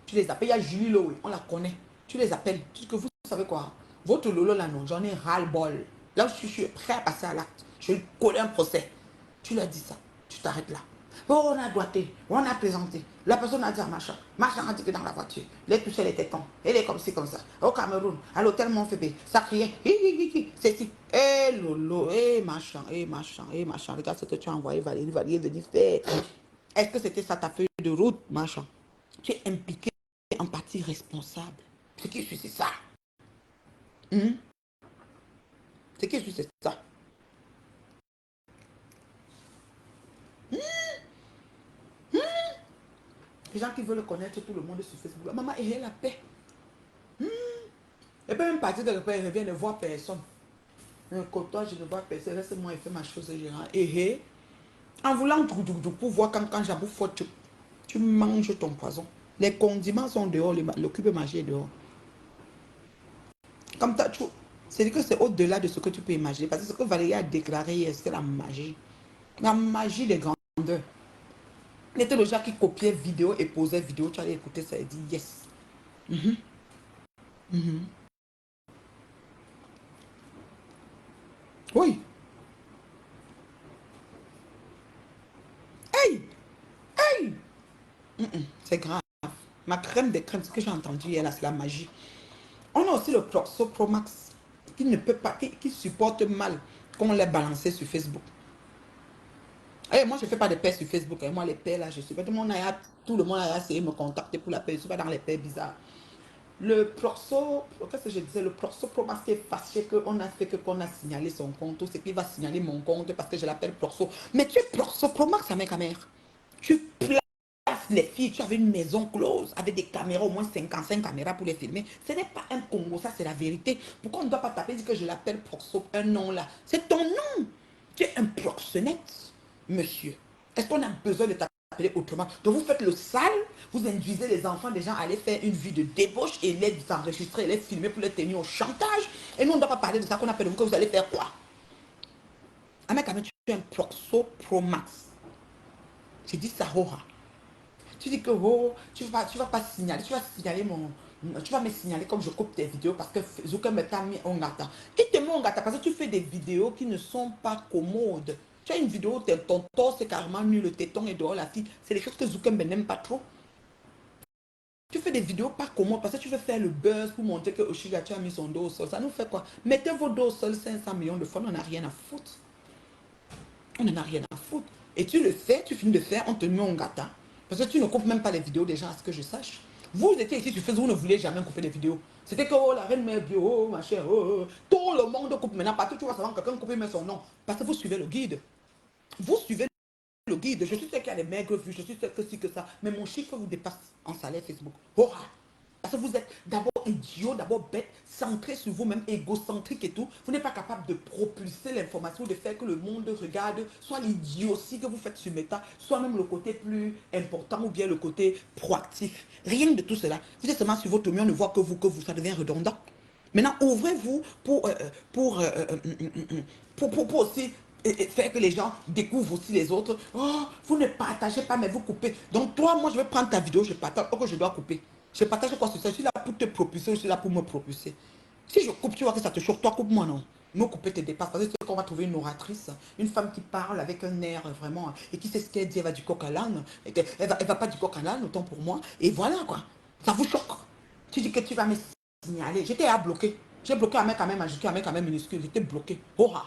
Tu les appelles, il y a Julie Lowe, on la connaît. Tu les appelles, tu dis que vous savez quoi, votre Lolo là non, j'en ai ras-le-bol. Là, je suis prêt à passer à l'acte. Je vais coller un procès. Tu leur dis ça, tu t'arrêtes là. Oh, on a doigté, on a présenté. La personne a dit à machin. Machin a dit que dans la voiture, les touches, les tétons. Elle est comme ci, comme ça. Au Cameroun, à l'hôtel Montfébé, ça criait. C'est si. Eh lolo, eh machin, eh machin, eh machin. Regarde ce que tu as envoyé, Valérie. Valérie veut dire faire. Est-ce que c'était ça ta feuille de route, machin? Tu es impliqué en partie responsable. Ce qui est, c'est ça. Hmm? C'est qui je suis, c'est ça. Les gens qui veulent connaître tout le monde sur Facebook. Maman, et la paix. Elle peut même partir de la paix, elle vient ne voir personne. Un côtoie, je ne vois personne. Laisse-moi faire ma chose gérant. Et en voulant pour voir quand j'avoue, tu manges ton poison. Les condiments sont dehors, le cube magie est dehors. Comme ça, c'est que c'est au-delà de ce que tu peux imaginer. Parce que ce que Valérie a déclaré hier, c'est la magie. La magie des grandeurs. Il était le genre qui copiait vidéo et posait vidéo. Tu allais écouter ça et dit yes. Oui. Hey! Hey! C'est grave. Ma crème des crèmes, ce que j'ai entendu hier là, c'est la magie. On a aussi le Proxo Pro Max qui ne peut pas, qui supporte mal qu'on l'ait balancé sur Facebook. Et moi, je ne fais pas de paix sur Facebook. Et moi, les paix là, je suis pas. Tout le monde a essayé de me contacter pour la paix. Je ne suis pas dans les paix bizarres. Le Proxo, qu'est-ce que je disais? Le Proxo Pro Max qui est fâché qu'on a fait qu'on a signalé son compte. C'est qu'il va signaler mon compte parce que je l'appelle Proxo. Mais tu es Proxo Pro Max, à ma mère. Tu places les filles, tu avais une maison close avec des caméras, au moins 55 caméras pour les filmer. Ce n'est pas un Congo, ça c'est la vérité. Pourquoi on ne doit pas taper, dire que je l'appelle Proxo, un nom là? C'est ton nom. Tu es un proxénète, monsieur. Est-ce qu'on a besoin de t'appeler autrement? Donc vous faites le sale, vous induisez les enfants des gens à aller faire une vie de débauche et les enregistrer, les filmer pour les tenir au chantage. Et nous on ne doit pas parler de ça qu'on appelle vous, que vous allez faire quoi? Ah mais quand même, tu es un Proxo Pro Max. J'ai dit ça, Hora. Tu dis que oh, tu vas pas signaler, tu vas signaler tu vas me signaler comme je coupe tes vidéos parce que Zuckerberg t'a mis en gâteau. Il te met en gâteau parce que tu fais des vidéos qui ne sont pas commodes. Tu as une vidéo où ton torse c'est carrément nul, le téton est dehors, la fille. C'est des choses que Zuckerberg n'aime pas trop. Tu fais des vidéos pas commodes parce que tu veux faire le buzz pour montrer que Oshiga tu as mis son dos au sol. Ça nous fait quoi? Mettez vos dos au sol 500 millions de fois, on n'en a rien à foutre. On n'en a rien à foutre. Et tu le fais, tu finis de faire, on te met en gâteau. Parce que tu ne coupes même pas les vidéos des gens, à ce que je sache. Vous étiez ici sur Facebook, vous ne voulez jamais couper les vidéos. C'était que oh, la reine mère bio, oh, machin, oh, oh. Tout le monde coupe maintenant. Partout, tu vas savoir quelqu'un couper met son nom. Parce que vous suivez le guide. Vous suivez le guide. Je suis sûr qu'il y a des maigres vues, je suis sûr que si que ça. Mais mon chiffre vous dépasse en salaire Facebook. Oh, parce que vous êtes d'abord idiot, d'abord bête, centré sur vous-même, égocentrique et tout. Vous n'êtes pas capable de propulser l'information, de faire que le monde regarde soit l'idiotie que vous faites sur Meta, soit même le côté plus important ou bien le côté proactif. Rien de tout cela. Vous êtes seulement sur votre mieux, on ne voit que vous, ça devient redondant. Maintenant, ouvrez-vous pour aussi faire que les gens découvrent aussi les autres. Oh, vous ne partagez pas, mais vous coupez. Donc, toi, moi, je vais prendre ta vidéo, je partage. Oh, que je dois couper. Je partage quoi sur ça? Je suis là pour te propulser, je suis là pour me propulser. Si je coupe, tu vois que ça te choque. Toi, coupe-moi, non. Me couper te dépasse. Parce que c'est qu'on va trouver une oratrice, une femme qui parle avec un air vraiment, et qui sait ce qu'elle dit, elle va du coq à l'âne. Elle va pas du coq à l'âne, autant pour moi. Et voilà, quoi. Ça vous choque. Tu dis que tu vas me signaler. J'étais à bloquer. J'ai bloqué un mec quand même majuscule, un mec quand même minuscule. J'étais bloqué. Oh, ah.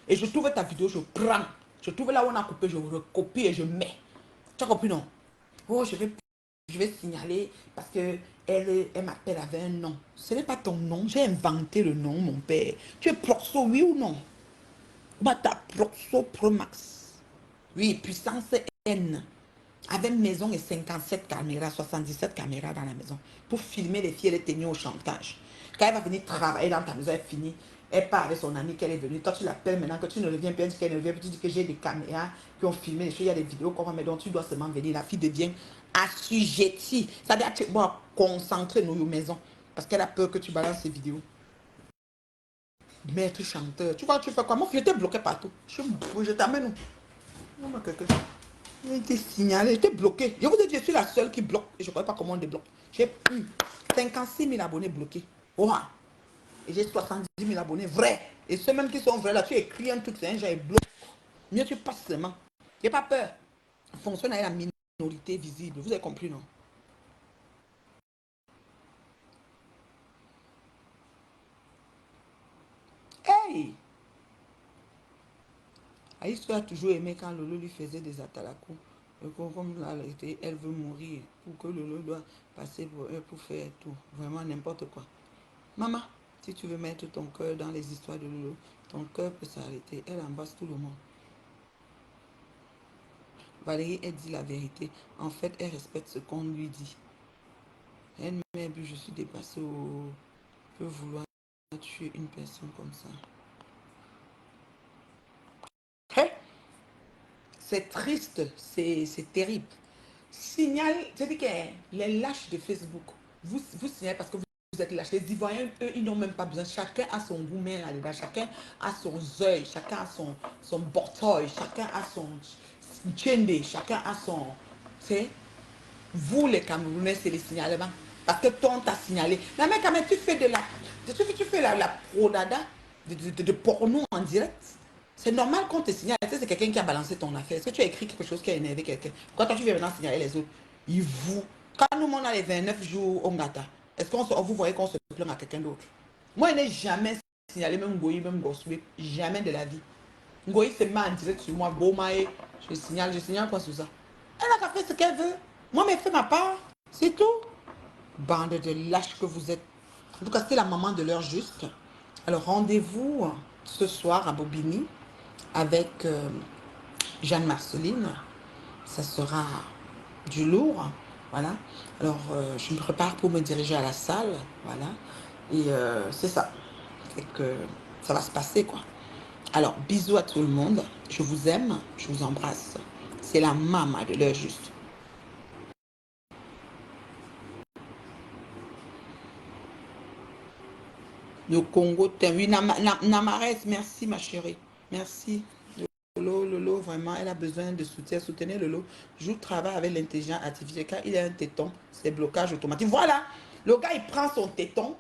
Et je trouve ta vidéo, je prends. Je trouve là où on a coupé, je recopie et je mets. Tu as compris, non? Oh, je vais signaler parce que elle m'appelle avec un nom. Ce n'est pas ton nom. J'ai inventé le nom, mon père. Tu es Proxo, oui ou non? Bah, t'as Proxo Pro Max. Oui, puissance N. Avec maison et 57 caméras, 77 caméras dans la maison. Pour filmer les filles et les tenir au chantage. Quand elle va venir travailler dans ta maison, elle finit. Elle part avec son amie qu'elle est venue. Toi, tu l'appelles maintenant que tu ne reviens pas, qu'elle ne revient pas. Tu dis que j'ai des caméras qui ont filmé les choses. Il y a des vidéos qu'on va mettre. Donc, tu dois seulement venir. La fille devient assujettie. Ça veut dire que tu dois concentrer nos maisons. Parce qu'elle a peur que tu balances ces vidéos. Maître chanteur. Tu vois, tu fais quoi? Moi, j'étais bloqué partout. Je t'amène où? Non, quelqu'un. J'ai été signalé, j'étais bloqué. Je vous ai dit, je suis la seule qui bloque. Et je ne sais pas comment on débloque. J'ai eu 56 000 abonnés bloqués. Oh, et j'ai 70 000 abonnés vrais. Et ceux même qui sont vrais, là, tu écris un truc, c'est un genre, ils bloquent. Mieux tu passes seulement. J'ai pas peur. Fonctionne avec la minorité visible. Vous avez compris, non? Hey! Aïs a toujours aimé quand Lolo lui faisait des atalakou. Comme là, elle veut mourir pour que Lolo doit passer pour faire tout. Vraiment n'importe quoi. Maman, Si tu veux mettre ton cœur dans les histoires de Lolo, ton cœur peut s'arrêter. Elle embrasse tout le monde. Valérie, elle dit la vérité. En fait, elle respecte ce qu'on lui dit. Elle m'a dit, je suis dépassée au... peut vouloir tuer une personne comme ça. Hey, c'est triste, c'est terrible. Signal, c'est-à-dire que les lâches de Facebook, vous signalez parce que vous êtes lâches. Les Ivoiriens, eux, ils n'ont même pas besoin. Chacun a son gourmet là-dedans, chacun a son œil, chacun a son porteuil, chacun a son tchende, chacun a son... C'est vous les Camerounais, c'est les signalements. Parce que toi, on t'a signalé. Mais mec, tu fais de la... Tu fais la prodada de porno en direct. C'est normal qu'on te signale. C'est quelqu'un qui a balancé ton affaire. Est-ce que tu as écrit quelque chose qui a énervé quelqu'un? Quand toi, tu viens maintenant signaler les autres, ils vous... Quand nous, on a les 29 jours au Ngata, est-ce qu'on vous voyez qu'on se plaint à quelqu'un d'autre? Moi, je n'ai jamais signalé, même Goyi, même Goswip. Jamais de la vie. Goyi se met en direct sur moi. Bomae, je signale quoi sur ça? Elle a fait ce qu'elle veut. Moi, mais fait ma part. C'est tout. Bande de lâches que vous êtes. En tout cas, c'est la maman de l'heure juste. Alors, rendez-vous ce soir à Bobigny avec Jeanne-Marceline. Ça sera du lourd. Voilà. Alors, je me prépare pour me diriger à la salle. Voilà. Et c'est ça. C'est que ça va se passer, quoi. Alors, bisous à tout le monde. Je vous aime. Je vous embrasse. C'est la maman de l'heure juste. Le Congo t'aime. Oui, Namarès, merci ma chérie. Merci. Lolo, vraiment, elle a besoin de soutien. Soutenez Lolo. Je travaille avec l'intelligence artificielle. Quand il a un téton, c'est blocage automatique. Voilà. Le gars, il prend son téton.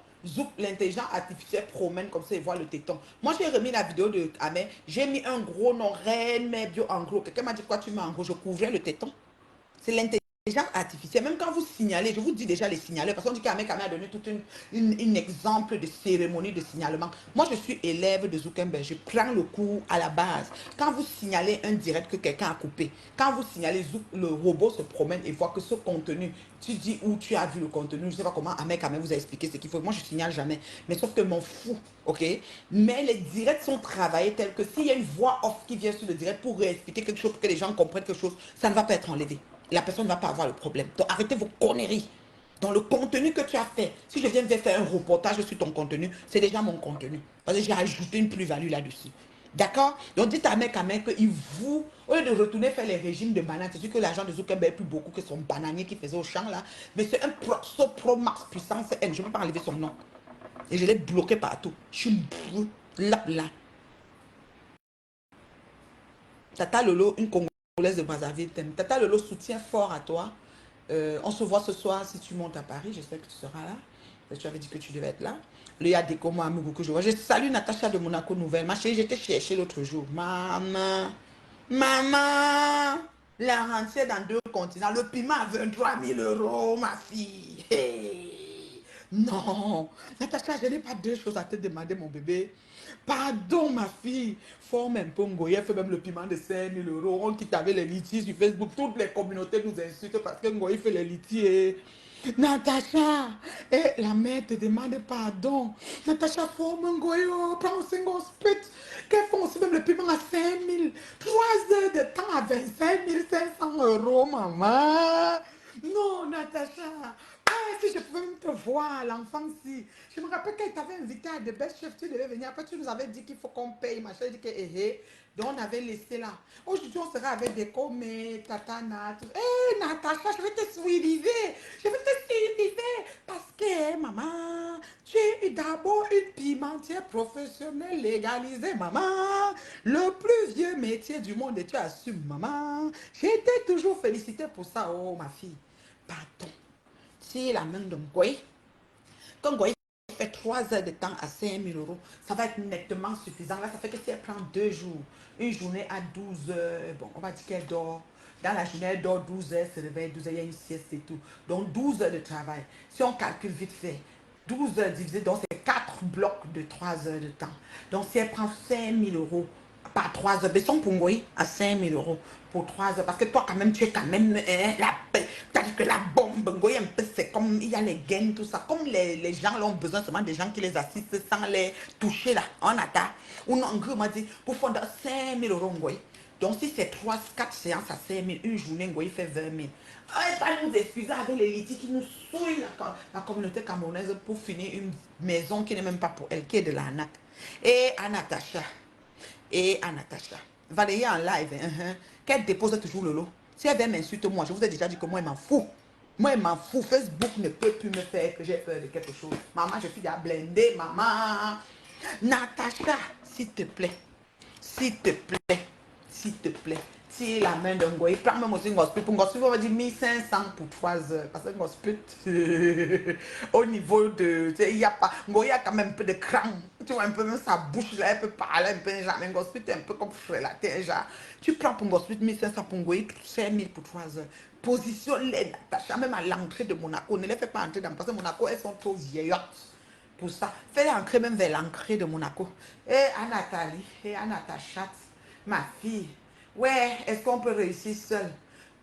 L'intelligence artificielle promène comme ça, il voit le téton. Moi, j'ai remis la vidéo de Amé. J'ai mis un gros nom, Reine Mère Bio en gros. Quelqu'un m'a dit quoi tu mets en gros. Je couvrais le téton. C'est l'intelligence artificielle. Même quand vous signalez, je vous dis déjà les signaleurs, parce qu'on dit qu'Ahmed a donné tout un exemple de cérémonie de signalement. Moi, je suis élève de Zuckerberg. Je prends le cours à la base. Quand vous signalez un direct que quelqu'un a coupé, quand vous signalez, le robot se promène et voit que ce contenu, tu dis où tu as vu le contenu. Je ne sais pas comment Ahmed vous a expliqué ce qu'il faut. Moi, je signale jamais. Mais sauf que m'en fous, ok? Mais les directs sont travaillés tels que s'il y a une voix off qui vient sur le direct pour réexpliquer quelque chose, pour que les gens comprennent quelque chose, ça ne va pas être enlevé. La personne ne va pas avoir le problème. Donc arrêtez vos conneries. Dans le contenu que tu as fait, si je viens de faire un reportage sur ton contenu, c'est déjà mon contenu. Parce que j'ai ajouté une plus-value là-dessus. D'accord? Donc dites à mec qu'il vous, au lieu de retourner faire les régimes de bananes, c'est sûr que l'argent de Zuckerberg est plus beaucoup que son bananier qui faisait au champ là, mais c'est un Pro Max puissance N, je ne peux pas enlever son nom. Et je l'ai bloqué partout. Je suis là. Tata Lolo, une Congolaise de Brazzaville, t'aime. Tata Lolo soutient fort à toi. On se voit ce soir si tu montes à Paris. J'espère que tu seras là. Tu avais dit que tu devais être là. Le Yadeko Mohamou que je vois. Je salue Natacha de Monaco Nouvelle. Ma chérie, j'étais chercher l'autre jour. Maman, la rentière dans 2 continents. Le piment à 23 000 euros, ma fille. Hey. Non, Natacha, je n'ai pas 2 choses à te demander, mon bébé. Pardon, ma fille. Forme un peu Ngoye, fait même le piment de 5 000 euros. On quitte avec les litiges sur Facebook. Toutes les communautés nous insultent parce que Ngoye fait les litiges. Natacha, et la mère te demande pardon. Natacha, forme Ngoye, prends un single split. Qu'elles font aussi même le piment à 5 000. 3 heures de temps à 25 500 euros, maman. Non, Natacha. Ah, si je pouvais même te voir, l'enfant, si. Je me rappelle qu'elle t'avait invité à de belles chefs, tu devais venir. Après, tu nous avais dit qu'il faut qu'on paye, machin. dit que, donc, on avait laissé là. Aujourd'hui, on sera avec des comètes, tatana. Hé, Natacha, je vais te suivre. Je vais te suivre. Parce que, maman, tu es d'abord une pimentière professionnelle légalisée, maman. Le plus vieux métier du monde et tu assumes, maman. J'ai été toujours félicitée pour ça, oh, ma fille. Pardon. Si la main de Ngoye, quand Ngoye fait 3 heures de temps à 5 000 euros, ça va être nettement suffisant. Là, ça fait que si elle prend 2 jours, une journée à 12 heures, bon, on va dire qu'elle dort. Dans la journée, elle dort 12 heures, se réveille 12 heures, il y a une sieste et tout. Donc 12 heures de travail. Si on calcule vite fait, 12 heures divisé, donc c'est 4 blocs de 3 heures de temps. Donc si elle prend 5 000 euros pas 3 heures. Besson Pungoï à 5 000 euros pour 3 heures. Parce que toi, quand même, tu es quand même la paix. C'est-à-dire que la bombe, Ngoï, un peu, c'est comme il y a les gains, tout ça. Comme les gens là, ont besoin seulement des gens qui les assistent sans les toucher là. On attend. Ou non, en gros, m'a dit, pour fondre 5 000 euros, Ngoï. Donc, si c'est 3, 4 séances à 5 000, une journée, Ngoï fait 20 000. Elle va nous excuser avec les litiges qui nous souillent la communauté camerounaise pour finir une maison qui n'est même pas pour elle, qui est de l'arnaque. Et à Natacha, Valérie en live, qu'elle dépose toujours le lot. Si elle vient m'insulter, moi, je vous ai déjà dit que moi, elle m'en fout. Moi, elle m'en fout. Facebook ne peut plus me faire que j'ai peur de quelque chose. Maman, je suis déjà blindée, maman. Natacha, s'il te plaît, s'il te plaît, s'il te plaît, tire la main d'un goy. Prends même aussi une gospel. Pour une gospel, on va dire 1500 pour 3 heures. Parce que une gospel, au niveau de. Il y a pas. Goy a quand même un peu de cran. Tu vois, un peu même sa bouche là, elle peut parler un peu. Genre, une gospel, un peu comme frelaté. Genre, tu prends pour une gospel 1500 pour un goy, 5000 pour 3 heures. Positionne-les, Natacha, même à l'entrée de Monaco. Ne les fais pas entrer dans. Parce que Monaco, elles sont trop vieillottes pour ça. Fais-les entrer même vers l'entrée de Monaco. Et à Nathalie, et à Natacha, ma fille. Ouais, est-ce qu'on peut réussir seul?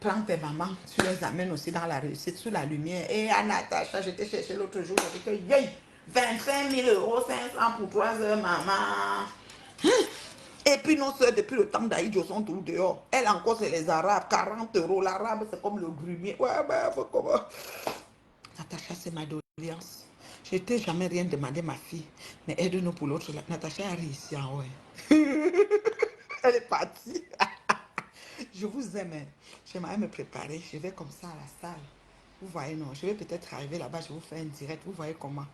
Prends tes mamans, tu les amènes aussi dans la réussite, sous la lumière. Et à Natacha, je t'ai cherché l'autre jour, j'ai dit que, yay, 25 000 euros, 500 pour 3 heures, maman. Et puis nos soeurs, depuis le temps d'Aïdjo, sont tous dehors. Elle encore, c'est les Arabes, 40 euros. L'arabe, c'est comme le grumier. Ouais, ben, faut comment. Natacha, c'est ma doléance. Je t'ai jamais rien demandé, ma fille. Mais aide-nous pour l'autre. Natacha a réussi en ouais. Elle est partie. Je vous aime. J'aimerais me préparer. Je vais comme ça à la salle. Vous voyez, non. Je vais peut-être arriver là-bas. Je vous fais un direct. Vous voyez comment.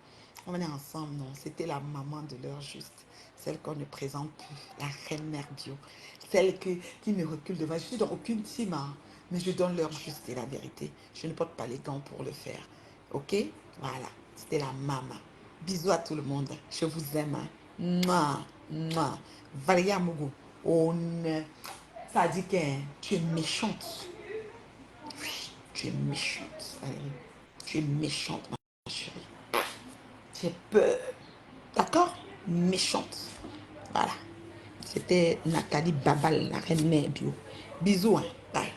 On est ensemble, non. C'était la maman de l'heure juste. Celle qu'on ne présente plus. La reine mère bio. Celle qui me recule devant. Je suis dans aucune team, hein, mais je donne l'heure juste et la vérité. Je ne porte pas les gants pour le faire. Ok? Voilà. C'était la maman. Bisous à tout le monde. Je vous aime. Hein. Mouah, mouah. Valérie Mougou. Ça dit que tu es méchante. Oui, tu es méchante, Valérie. Tu es méchante, ma chérie. J'ai peur. D'accord? Méchante. Voilà. C'était Nathalie Babal, la reine mère bio. Bisous, hein. Bye.